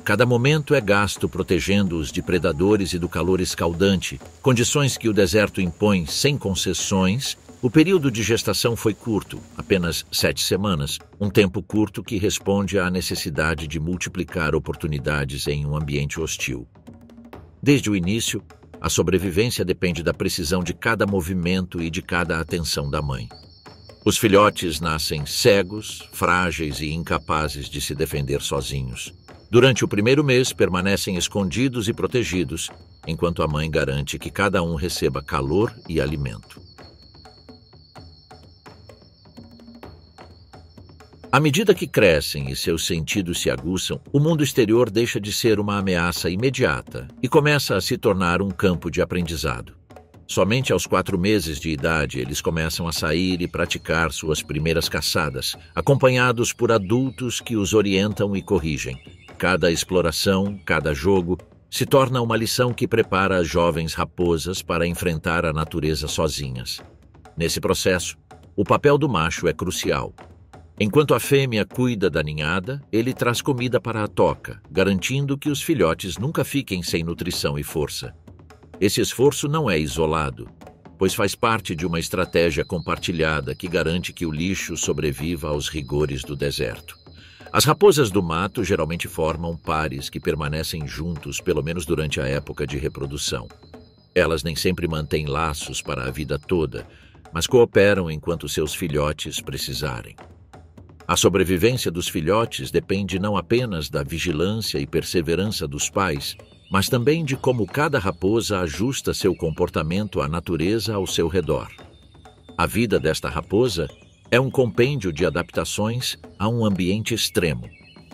Cada momento é gasto protegendo-os de predadores e do calor escaldante, condições que o deserto impõe sem concessões. O período de gestação foi curto, apenas 7 semanas, um tempo curto que responde à necessidade de multiplicar oportunidades em um ambiente hostil. Desde o início, a sobrevivência depende da precisão de cada movimento e de cada atenção da mãe. Os filhotes nascem cegos, frágeis e incapazes de se defender sozinhos. Durante o primeiro mês, permanecem escondidos e protegidos, enquanto a mãe garante que cada um receba calor e alimento. À medida que crescem e seus sentidos se aguçam, o mundo exterior deixa de ser uma ameaça imediata e começa a se tornar um campo de aprendizado. Somente aos 4 meses de idade, eles começam a sair e praticar suas primeiras caçadas, acompanhados por adultos que os orientam e corrigem. Cada exploração, cada jogo, se torna uma lição que prepara as jovens raposas para enfrentar a natureza sozinhas. Nesse processo, o papel do macho é crucial. Enquanto a fêmea cuida da ninhada, ele traz comida para a toca, garantindo que os filhotes nunca fiquem sem nutrição e força. Esse esforço não é isolado, pois faz parte de uma estratégia compartilhada que garante que o lixo sobreviva aos rigores do deserto. As raposas do mato geralmente formam pares que permanecem juntos pelo menos durante a época de reprodução. Elas nem sempre mantêm laços para a vida toda, mas cooperam enquanto seus filhotes precisarem. A sobrevivência dos filhotes depende não apenas da vigilância e perseverança dos pais, mas também de como cada raposa ajusta seu comportamento à natureza ao seu redor. A vida desta raposa é um compêndio de adaptações a um ambiente extremo.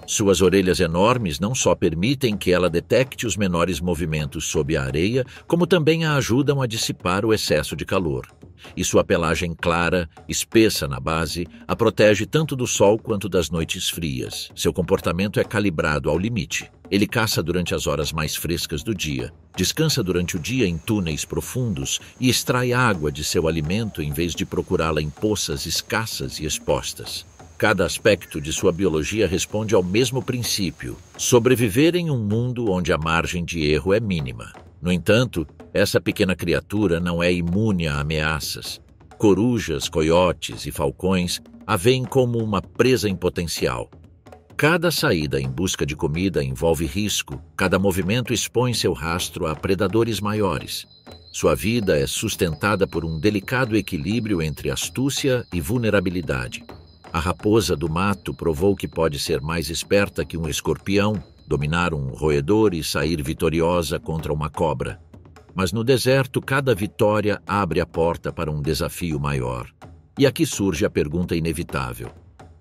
Suas orelhas enormes não só permitem que ela detecte os menores movimentos sob a areia, como também a ajudam a dissipar o excesso de calor. E sua pelagem clara, espessa na base, a protege tanto do sol quanto das noites frias. Seu comportamento é calibrado ao limite. Ele caça durante as horas mais frescas do dia, descansa durante o dia em túneis profundos e extrai água de seu alimento em vez de procurá-la em poças escassas e expostas. Cada aspecto de sua biologia responde ao mesmo princípio: sobreviver em um mundo onde a margem de erro é mínima. No entanto, essa pequena criatura não é imune a ameaças. Corujas, coiotes e falcões a veem como uma presa em potencial. Cada saída em busca de comida envolve risco, cada movimento expõe seu rastro a predadores maiores. Sua vida é sustentada por um delicado equilíbrio entre astúcia e vulnerabilidade. A raposa do mato provou que pode ser mais esperta que um escorpião, dominar um roedor e sair vitoriosa contra uma cobra. Mas no deserto, cada vitória abre a porta para um desafio maior. E aqui surge a pergunta inevitável: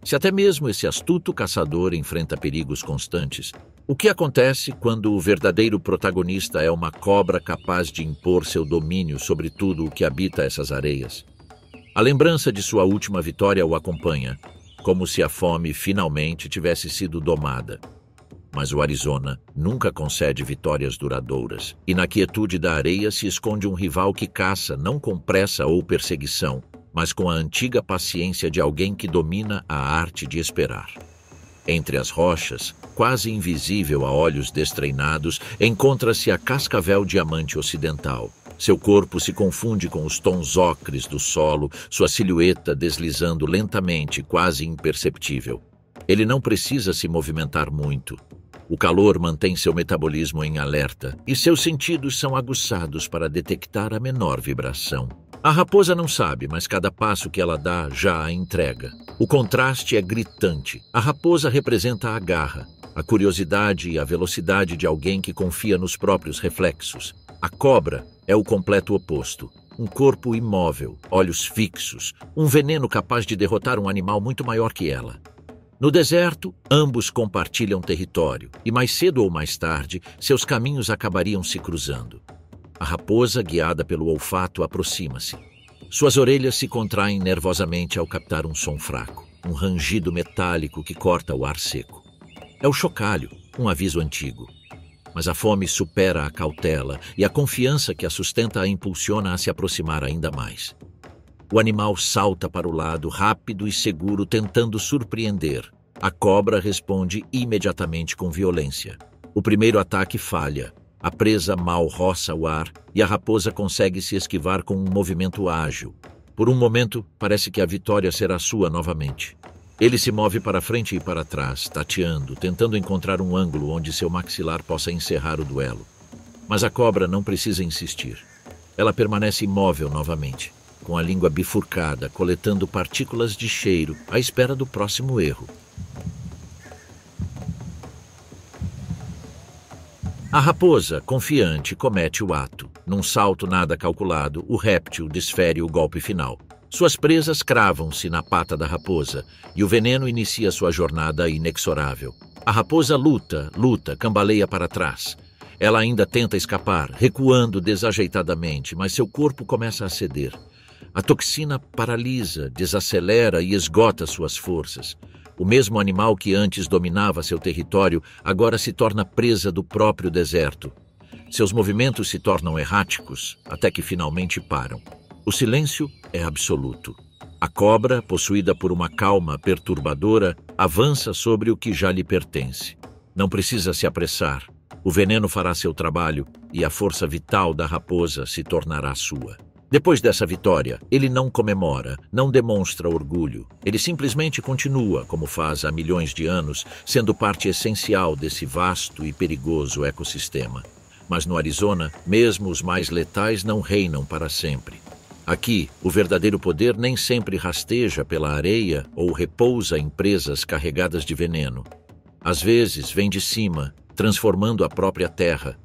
se até mesmo esse astuto caçador enfrenta perigos constantes, o que acontece quando o verdadeiro protagonista é uma cobra capaz de impor seu domínio sobre tudo o que habita essas areias? A lembrança de sua última vitória o acompanha, como se a fome finalmente tivesse sido domada. Mas o Arizona nunca concede vitórias duradouras, e na quietude da areia se esconde um rival que caça não com pressa ou perseguição, mas com a antiga paciência de alguém que domina a arte de esperar. Entre as rochas, quase invisível a olhos destreinados, encontra-se a cascavel diamante ocidental. Seu corpo se confunde com os tons ocres do solo, sua silhueta deslizando lentamente, quase imperceptível. Ele não precisa se movimentar muito. O calor mantém seu metabolismo em alerta e seus sentidos são aguçados para detectar a menor vibração. A raposa não sabe, mas cada passo que ela dá já a entrega. O contraste é gritante. A raposa representa a garra, a curiosidade e a velocidade de alguém que confia nos próprios reflexos. A cobra é o completo oposto. Um corpo imóvel, olhos fixos, um veneno capaz de derrotar um animal muito maior que ela. No deserto, ambos compartilham território, e mais cedo ou mais tarde, seus caminhos acabariam se cruzando. A raposa, guiada pelo olfato, aproxima-se. Suas orelhas se contraem nervosamente ao captar um som fraco, um rangido metálico que corta o ar seco. É o chocalho, um aviso antigo. Mas a fome supera a cautela e a confiança que a sustenta a impulsiona a se aproximar ainda mais. O animal salta para o lado, rápido e seguro, tentando surpreender. A cobra responde imediatamente com violência. O primeiro ataque falha. A presa mal roça o ar e a raposa consegue se esquivar com um movimento ágil. Por um momento, parece que a vitória será sua novamente. Ele se move para frente e para trás, tateando, tentando encontrar um ângulo onde seu maxilar possa encerrar o duelo. Mas a cobra não precisa insistir. Ela permanece imóvel novamente, com a língua bifurcada, coletando partículas de cheiro, à espera do próximo erro. A raposa, confiante, comete o ato. Num salto nada calculado, o réptil desfere o golpe final. Suas presas cravam-se na pata da raposa e o veneno inicia sua jornada inexorável. A raposa luta, cambaleia para trás. Ela ainda tenta escapar, recuando desajeitadamente, mas seu corpo começa a ceder. A toxina paralisa, desacelera e esgota suas forças. O mesmo animal que antes dominava seu território agora se torna presa do próprio deserto. Seus movimentos se tornam erráticos, até que finalmente param. O silêncio é absoluto. A cobra, possuída por uma calma perturbadora, avança sobre o que já lhe pertence. Não precisa se apressar. O veneno fará seu trabalho e a força vital da raposa se tornará sua. Depois dessa vitória, ele não comemora, não demonstra orgulho. Ele simplesmente continua, como faz há milhões de anos, sendo parte essencial desse vasto e perigoso ecossistema. Mas no Arizona, mesmo os mais letais não reinam para sempre. Aqui, o verdadeiro poder nem sempre rasteja pela areia ou repousa em presas carregadas de veneno. Às vezes, vem de cima, transformando a própria terra.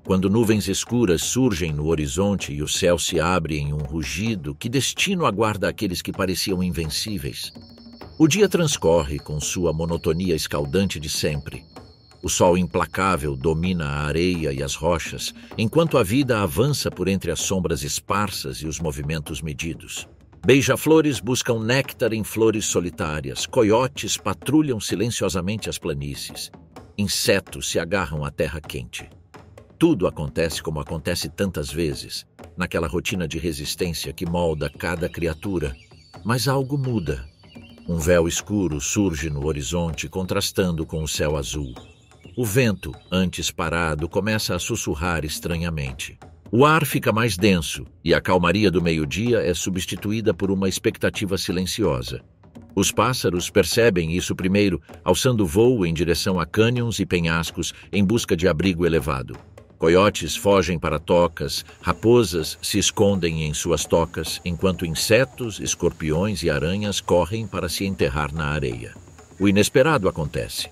Quando nuvens escuras surgem no horizonte e o céu se abre em um rugido, que destino aguarda aqueles que pareciam invencíveis? O dia transcorre com sua monotonia escaldante de sempre. O sol implacável domina a areia e as rochas, enquanto a vida avança por entre as sombras esparsas e os movimentos medidos. Beija-flores buscam néctar em flores solitárias, coiotes patrulham silenciosamente as planícies, insetos se agarram à terra quente. Tudo acontece como acontece tantas vezes, naquela rotina de resistência que molda cada criatura. Mas algo muda. Um véu escuro surge no horizonte, contrastando com o céu azul. O vento, antes parado, começa a sussurrar estranhamente. O ar fica mais denso e a calmaria do meio-dia é substituída por uma expectativa silenciosa. Os pássaros percebem isso primeiro, alçando voo em direção a cânions e penhascos em busca de abrigo elevado. Coiotes fogem para tocas, raposas se escondem em suas tocas, enquanto insetos, escorpiões e aranhas correm para se enterrar na areia. O inesperado acontece.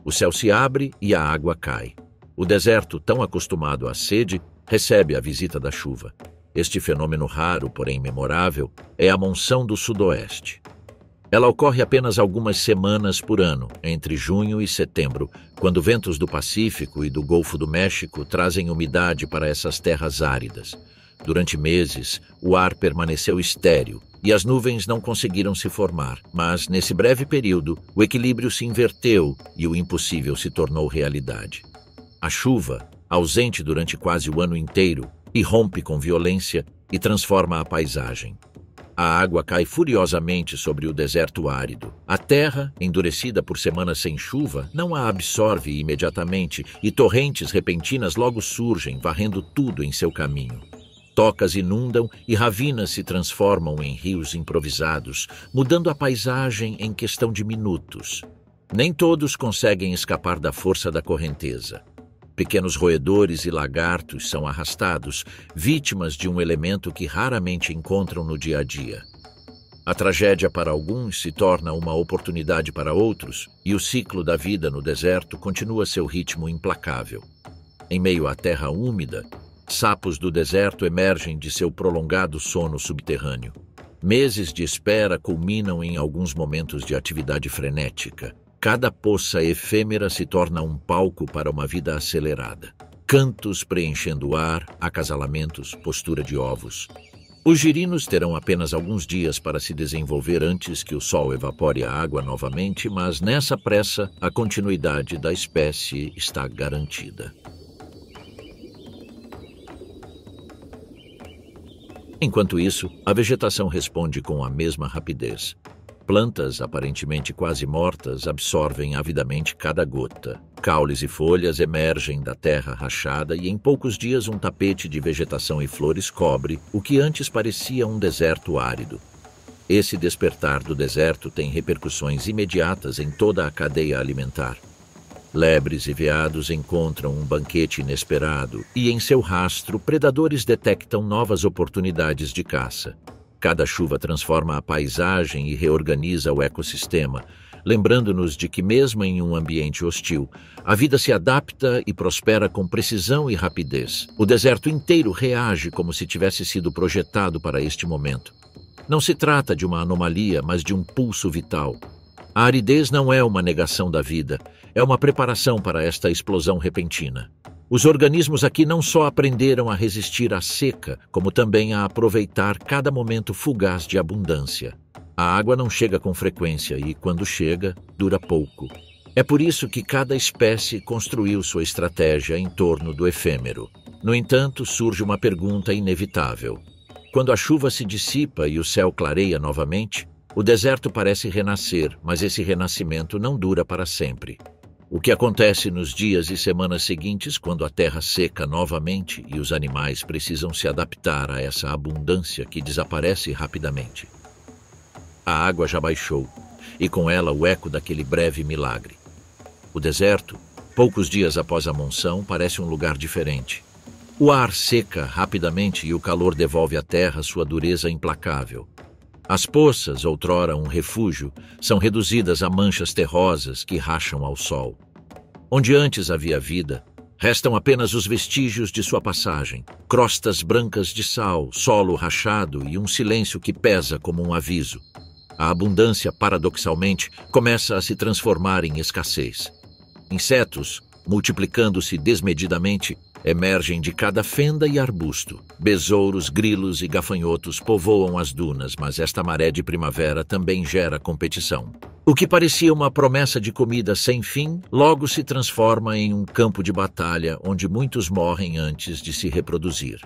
O céu se abre e a água cai. O deserto, tão acostumado à sede, recebe a visita da chuva. Este fenômeno raro, porém memorável, é a monção do sudoeste. Ela ocorre apenas algumas semanas por ano, entre junho e setembro, quando ventos do Pacífico e do Golfo do México trazem umidade para essas terras áridas. Durante meses, o ar permaneceu estéril e as nuvens não conseguiram se formar, mas, nesse breve período, o equilíbrio se inverteu e o impossível se tornou realidade. A chuva, ausente durante quase o ano inteiro, irrompe com violência e transforma a paisagem. A água cai furiosamente sobre o deserto árido. A terra, endurecida por semanas sem chuva, não a absorve imediatamente e torrentes repentinas logo surgem, varrendo tudo em seu caminho. Tocas inundam e ravinas se transformam em rios improvisados, mudando a paisagem em questão de minutos. Nem todos conseguem escapar da força da correnteza. Pequenos roedores e lagartos são arrastados, vítimas de um elemento que raramente encontram no dia a dia. A tragédia para alguns se torna uma oportunidade para outros, e o ciclo da vida no deserto continua seu ritmo implacável. Em meio à terra úmida, sapos do deserto emergem de seu prolongado sono subterrâneo. Meses de espera culminam em alguns momentos de atividade frenética. Cada poça efêmera se torna um palco para uma vida acelerada. Cantos preenchendo o ar, acasalamentos, postura de ovos. Os girinos terão apenas alguns dias para se desenvolver antes que o sol evapore a água novamente, mas nessa pressa a continuidade da espécie está garantida. Enquanto isso, a vegetação responde com a mesma rapidez. Plantas, aparentemente quase mortas, absorvem avidamente cada gota. Caules e folhas emergem da terra rachada e em poucos dias um tapete de vegetação e flores cobre o que antes parecia um deserto árido. Esse despertar do deserto tem repercussões imediatas em toda a cadeia alimentar. Lebres e veados encontram um banquete inesperado e, em seu rastro, predadores detectam novas oportunidades de caça. Cada chuva transforma a paisagem e reorganiza o ecossistema, lembrando-nos de que, mesmo em um ambiente hostil, a vida se adapta e prospera com precisão e rapidez. O deserto inteiro reage como se tivesse sido projetado para este momento. Não se trata de uma anomalia, mas de um pulso vital. A aridez não é uma negação da vida, é uma preparação para esta explosão repentina. Os organismos aqui não só aprenderam a resistir à seca, como também a aproveitar cada momento fugaz de abundância. A água não chega com frequência e, quando chega, dura pouco. É por isso que cada espécie construiu sua estratégia em torno do efêmero. No entanto, surge uma pergunta inevitável. Quando a chuva se dissipa e o céu clareia novamente, o deserto parece renascer, mas esse renascimento não dura para sempre. O que acontece nos dias e semanas seguintes, quando a terra seca novamente e os animais precisam se adaptar a essa abundância que desaparece rapidamente? A água já baixou, e com ela o eco daquele breve milagre. O deserto, poucos dias após a monção, parece um lugar diferente. O ar seca rapidamente e o calor devolve à terra sua dureza implacável. As poças, outrora um refúgio, são reduzidas a manchas terrosas que racham ao sol. Onde antes havia vida, restam apenas os vestígios de sua passagem, crostas brancas de sal, solo rachado e um silêncio que pesa como um aviso. A abundância, paradoxalmente, começa a se transformar em escassez. Insetos, multiplicando-se desmedidamente, emergem de cada fenda e arbusto. Besouros, grilos e gafanhotos povoam as dunas, mas esta maré de primavera também gera competição. O que parecia uma promessa de comida sem fim, logo se transforma em um campo de batalha onde muitos morrem antes de se reproduzir.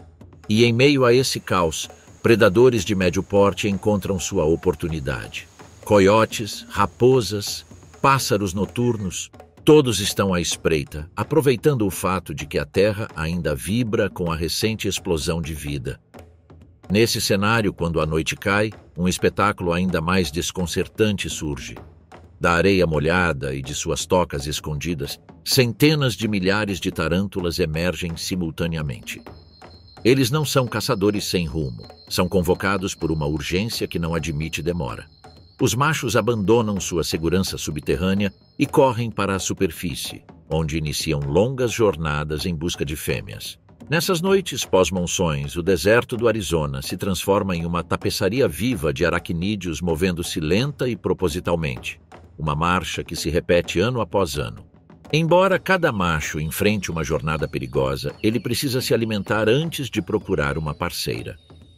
E em meio a esse caos, predadores de médio porte encontram sua oportunidade. Coiotes, raposas, pássaros noturnos, todos estão à espreita, aproveitando o fato de que a terra ainda vibra com a recente explosão de vida. Nesse cenário, quando a noite cai, um espetáculo ainda mais desconcertante surge. Da areia molhada e de suas tocas escondidas, centenas de milhares de tarântulas emergem simultaneamente. Eles não são caçadores sem rumo, são convocados por uma urgência que não admite demora. Os machos abandonam sua segurança subterrânea e correm para a superfície, onde iniciam longas jornadas em busca de fêmeas. Nessas noites pós-monções, o deserto do Arizona se transforma em uma tapeçaria viva de aracnídeos movendo-se lenta e propositalmente, uma marcha que se repete ano após ano. Embora cada macho enfrente uma jornada perigosa, ele precisa se alimentar antes de procurar uma parceira.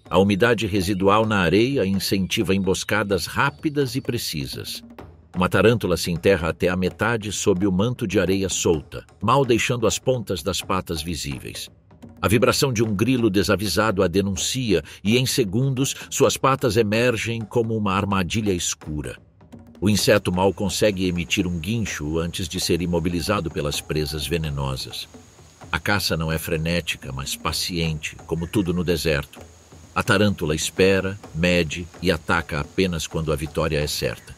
A umidade residual na areia incentiva emboscadas rápidas e precisas. Uma tarântula se enterra até a metade sob o manto de areia solta, mal deixando as pontas das patas visíveis. A vibração de um grilo desavisado a denuncia e, em segundos, suas patas emergem como uma armadilha escura. O inseto mal consegue emitir um guincho antes de ser imobilizado pelas presas venenosas. A caça não é frenética, mas paciente, como tudo no deserto. A tarântula espera, mede e ataca apenas quando a vitória é certa.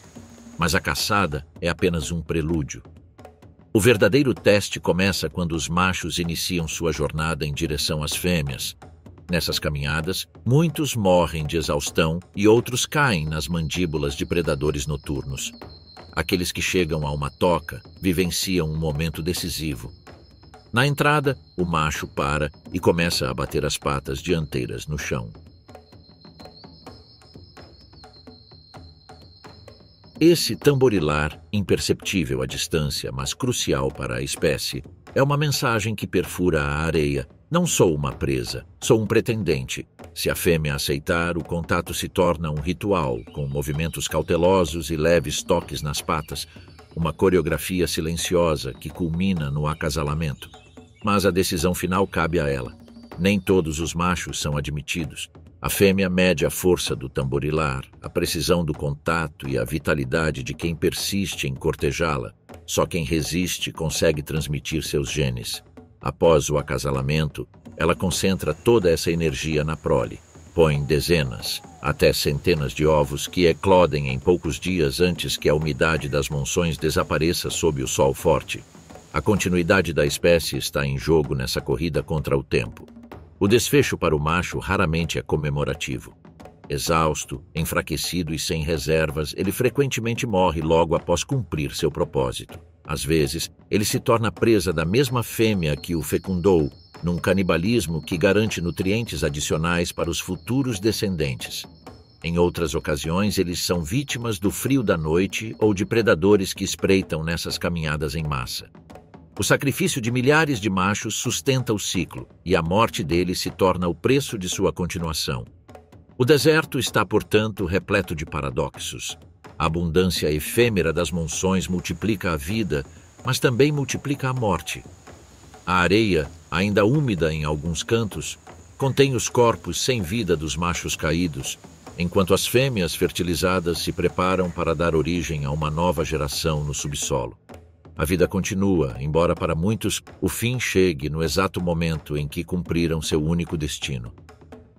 Mas a caçada é apenas um prelúdio. O verdadeiro teste começa quando os machos iniciam sua jornada em direção às fêmeas. Nessas caminhadas, muitos morrem de exaustão e outros caem nas mandíbulas de predadores noturnos. Aqueles que chegam a uma toca vivenciam um momento decisivo. Na entrada, o macho para e começa a bater as patas dianteiras no chão. Esse tamborilar, imperceptível à distância, mas crucial para a espécie, é uma mensagem que perfura a areia. Não sou uma presa, sou um pretendente. Se a fêmea aceitar, o contato se torna um ritual, com movimentos cautelosos e leves toques nas patas, uma coreografia silenciosa que culmina no acasalamento. Mas a decisão final cabe a ela. Nem todos os machos são admitidos. A fêmea mede a força do tamborilar, a precisão do contato e a vitalidade de quem persiste em cortejá-la. Só quem resiste consegue transmitir seus genes. Após o acasalamento, ela concentra toda essa energia na prole. Põe dezenas, até centenas de ovos que eclodem em poucos dias antes que a umidade das monções desapareça sob o sol forte. A continuidade da espécie está em jogo nessa corrida contra o tempo. O desfecho para o macho raramente é comemorativo. Exausto, enfraquecido e sem reservas, ele frequentemente morre logo após cumprir seu propósito. Às vezes, ele se torna presa da mesma fêmea que o fecundou, num canibalismo que garante nutrientes adicionais para os futuros descendentes. Em outras ocasiões, eles são vítimas do frio da noite ou de predadores que espreitam nessas caminhadas em massa. O sacrifício de milhares de machos sustenta o ciclo, e a morte deles se torna o preço de sua continuação. O deserto está, portanto, repleto de paradoxos. A abundância efêmera das monções multiplica a vida, mas também multiplica a morte. A areia, ainda úmida em alguns cantos, contém os corpos sem vida dos machos caídos, enquanto as fêmeas fertilizadas se preparam para dar origem a uma nova geração no subsolo. A vida continua, embora para muitos o fim chegue no exato momento em que cumpriram seu único destino.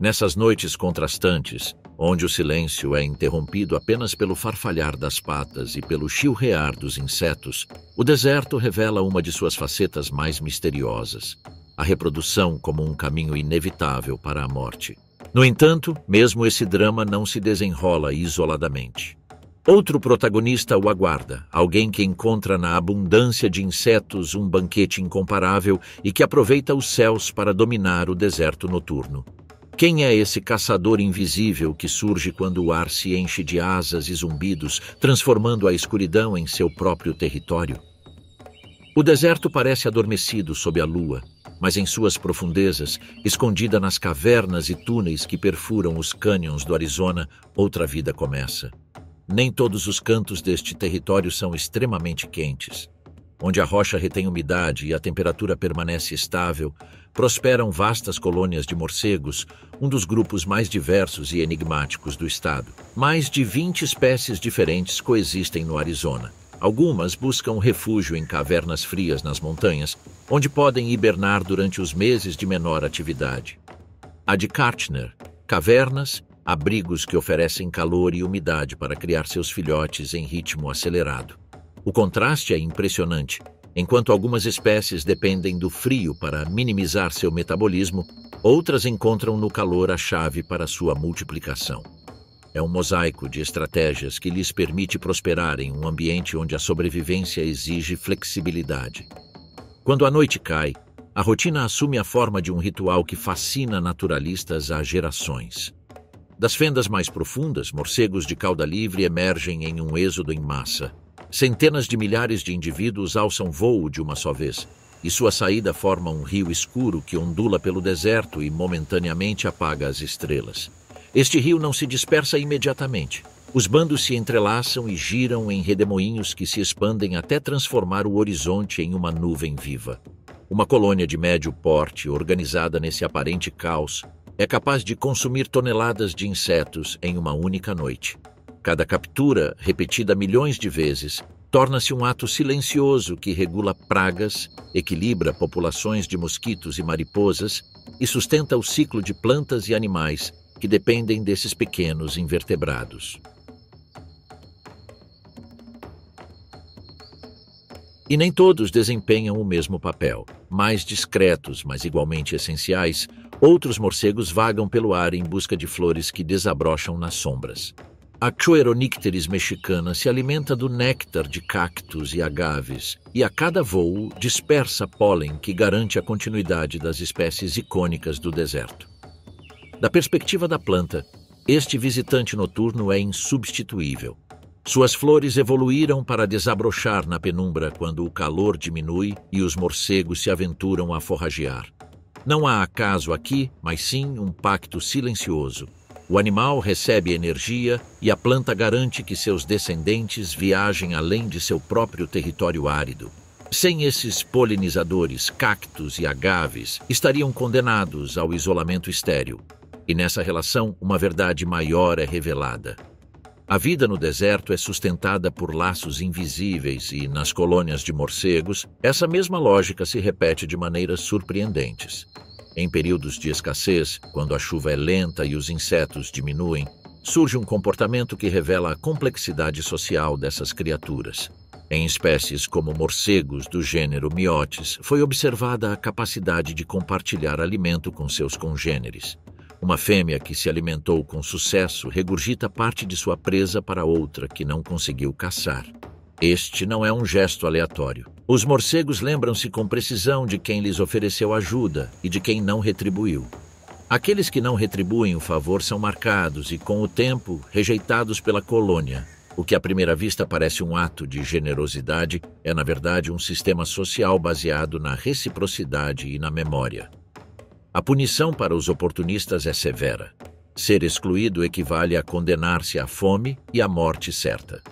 Nessas noites contrastantes, onde o silêncio é interrompido apenas pelo farfalhar das patas e pelo chilrear dos insetos, o deserto revela uma de suas facetas mais misteriosas, a reprodução como um caminho inevitável para a morte. No entanto, mesmo esse drama não se desenrola isoladamente. Outro protagonista o aguarda, alguém que encontra na abundância de insetos um banquete incomparável e que aproveita os céus para dominar o deserto noturno. Quem é esse caçador invisível que surge quando o ar se enche de asas e zumbidos, transformando a escuridão em seu próprio território? O deserto parece adormecido sob a lua, mas em suas profundezas, escondida nas cavernas e túneis que perfuram os cânions do Arizona, outra vida começa. Nem todos os cantos deste território são extremamente quentes. Onde a rocha retém umidade e a temperatura permanece estável, prosperam vastas colônias de morcegos, um dos grupos mais diversos e enigmáticos do estado. Mais de 20 espécies diferentes coexistem no Arizona. Algumas buscam refúgio em cavernas frias nas montanhas, onde podem hibernar durante os meses de menor atividade. A de Kartner, cavernas, abrigos que oferecem calor e umidade para criar seus filhotes em ritmo acelerado. O contraste é impressionante. Enquanto algumas espécies dependem do frio para minimizar seu metabolismo, outras encontram no calor a chave para sua multiplicação. É um mosaico de estratégias que lhes permite prosperar em um ambiente onde a sobrevivência exige flexibilidade. Quando a noite cai, a rotina assume a forma de um ritual que fascina naturalistas há gerações. Das fendas mais profundas, morcegos de cauda livre emergem em um êxodo em massa. Centenas de milhares de indivíduos alçam voo de uma só vez, e sua saída forma um rio escuro que ondula pelo deserto e momentaneamente apaga as estrelas. Este rio não se dispersa imediatamente. Os bandos se entrelaçam e giram em redemoinhos que se expandem até transformar o horizonte em uma nuvem viva. Uma colônia de médio porte, organizada nesse aparente caos, é capaz de consumir toneladas de insetos em uma única noite. Cada captura, repetida milhões de vezes, torna-se um ato silencioso que regula pragas, equilibra populações de mosquitos e mariposas e sustenta o ciclo de plantas e animais que dependem desses pequenos invertebrados. E nem todos desempenham o mesmo papel. Mais discretos, mas igualmente essenciais, outros morcegos vagam pelo ar em busca de flores que desabrocham nas sombras. A Choeronecteris mexicana se alimenta do néctar de cactos e agaves e a cada voo dispersa pólen que garante a continuidade das espécies icônicas do deserto. Da perspectiva da planta, este visitante noturno é insubstituível. Suas flores evoluíram para desabrochar na penumbra quando o calor diminui e os morcegos se aventuram a forragear. Não há acaso aqui, mas sim um pacto silencioso. O animal recebe energia e a planta garante que seus descendentes viajem além de seu próprio território árido. Sem esses polinizadores, cactos e agaves estariam condenados ao isolamento estéril. E nessa relação, uma verdade maior é revelada. A vida no deserto é sustentada por laços invisíveis e, nas colônias de morcegos, essa mesma lógica se repete de maneiras surpreendentes. Em períodos de escassez, quando a chuva é lenta e os insetos diminuem, surge um comportamento que revela a complexidade social dessas criaturas. Em espécies como morcegos do gênero Myotis, foi observada a capacidade de compartilhar alimento com seus congêneres. Uma fêmea que se alimentou com sucesso regurgita parte de sua presa para outra que não conseguiu caçar. Este não é um gesto aleatório. Os morcegos lembram-se com precisão de quem lhes ofereceu ajuda e de quem não retribuiu. Aqueles que não retribuem o favor são marcados e, com o tempo, rejeitados pela colônia. O que à primeira vista parece um ato de generosidade é, na verdade, um sistema social baseado na reciprocidade e na memória. A punição para os oportunistas é severa. Ser excluído equivale a condenar-se à fome e à morte certa.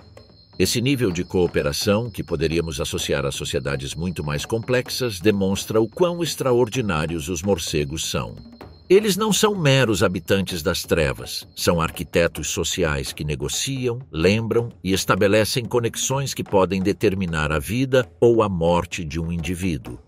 Esse nível de cooperação, que poderíamos associar a sociedades muito mais complexas, demonstra o quão extraordinários os morcegos são. Eles não são meros habitantes das trevas, são arquitetos sociais que negociam, lembram e estabelecem conexões que podem determinar a vida ou a morte de um indivíduo.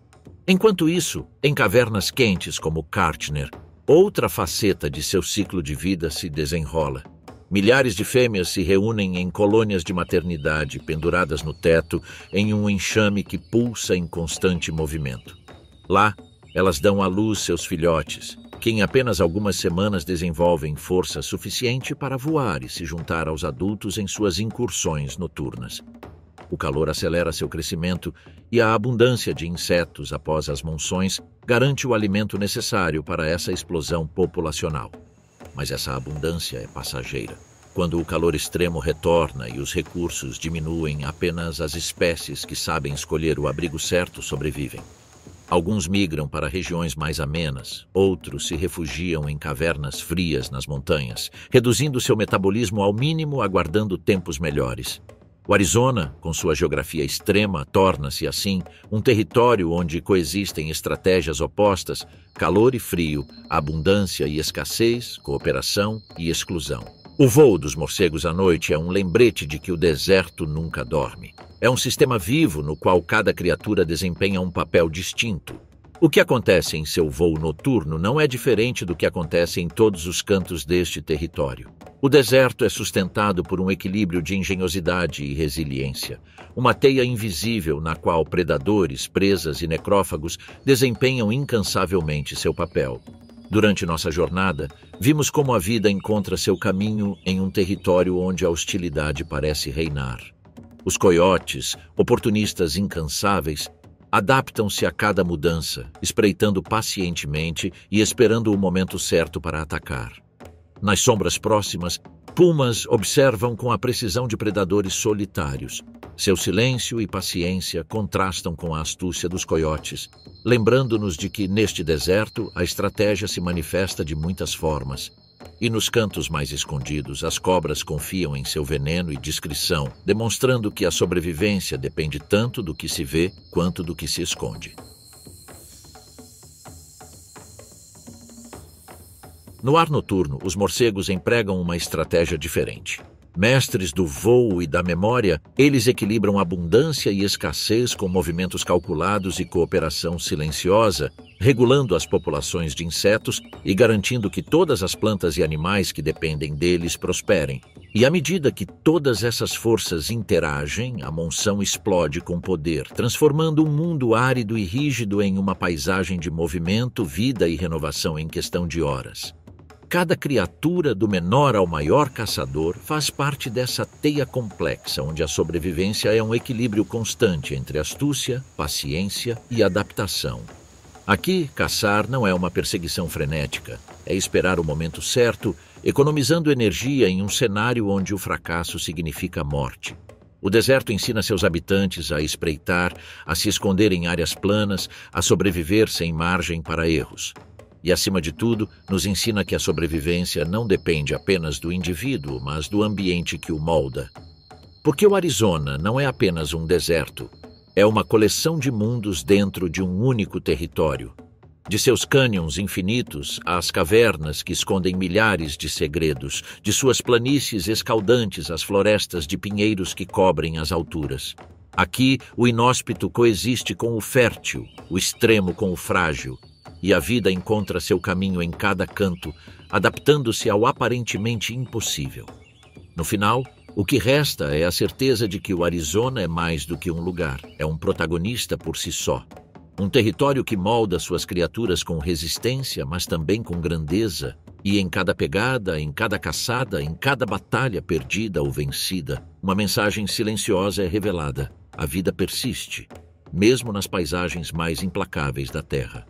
Enquanto isso, em cavernas quentes como Kartner, outra faceta de seu ciclo de vida se desenrola. Milhares de fêmeas se reúnem em colônias de maternidade penduradas no teto em um enxame que pulsa em constante movimento. Lá, elas dão à luz seus filhotes, que em apenas algumas semanas desenvolvem força suficiente para voar e se juntar aos adultos em suas incursões noturnas. O calor acelera seu crescimento e a abundância de insetos após as monções garante o alimento necessário para essa explosão populacional. Mas essa abundância é passageira. Quando o calor extremo retorna e os recursos diminuem, apenas as espécies que sabem escolher o abrigo certo sobrevivem. Alguns migram para regiões mais amenas, outros se refugiam em cavernas frias nas montanhas, reduzindo seu metabolismo ao mínimo, aguardando tempos melhores. O Arizona, com sua geografia extrema, torna-se, assim, um território onde coexistem estratégias opostas, calor e frio, abundância e escassez, cooperação e exclusão. O voo dos morcegos à noite é um lembrete de que o deserto nunca dorme. É um sistema vivo no qual cada criatura desempenha um papel distinto. O que acontece em seu voo noturno não é diferente do que acontece em todos os cantos deste território. O deserto é sustentado por um equilíbrio de engenhosidade e resiliência, uma teia invisível na qual predadores, presas e necrófagos desempenham incansavelmente seu papel. Durante nossa jornada, vimos como a vida encontra seu caminho em um território onde a hostilidade parece reinar. Os coiotes, oportunistas incansáveis, adaptam-se a cada mudança, espreitando pacientemente e esperando o momento certo para atacar. Nas sombras próximas, pumas observam com a precisão de predadores solitários. Seu silêncio e paciência contrastam com a astúcia dos coiotes, lembrando-nos de que, neste deserto, a estratégia se manifesta de muitas formas. E nos cantos mais escondidos, as cobras confiam em seu veneno e discrição, demonstrando que a sobrevivência depende tanto do que se vê quanto do que se esconde. No ar noturno, os morcegos empregam uma estratégia diferente. Mestres do voo e da memória, eles equilibram abundância e escassez com movimentos calculados e cooperação silenciosa, regulando as populações de insetos e garantindo que todas as plantas e animais que dependem deles prosperem. E à medida que todas essas forças interagem, a monção explode com poder, transformando um mundo árido e rígido em uma paisagem de movimento, vida e renovação em questão de horas. Cada criatura, do menor ao maior caçador, faz parte dessa teia complexa, onde a sobrevivência é um equilíbrio constante entre astúcia, paciência e adaptação. Aqui, caçar não é uma perseguição frenética, é esperar o momento certo, economizando energia em um cenário onde o fracasso significa morte. O deserto ensina seus habitantes a espreitar, a se esconder em áreas planas, a sobreviver sem margem para erros. E, acima de tudo, nos ensina que a sobrevivência não depende apenas do indivíduo, mas do ambiente que o molda. Porque o Arizona não é apenas um deserto, é uma coleção de mundos dentro de um único território. De seus cânions infinitos às cavernas que escondem milhares de segredos, de suas planícies escaldantes às florestas de pinheiros que cobrem as alturas. Aqui, o inóspito coexiste com o fértil, o extremo com o frágil, e a vida encontra seu caminho em cada canto, adaptando-se ao aparentemente impossível. No final, o que resta é a certeza de que o Arizona é mais do que um lugar, é um protagonista por si só. Um território que molda suas criaturas com resistência, mas também com grandeza, e em cada pegada, em cada caçada, em cada batalha perdida ou vencida, uma mensagem silenciosa é revelada. A vida persiste, mesmo nas paisagens mais implacáveis da Terra.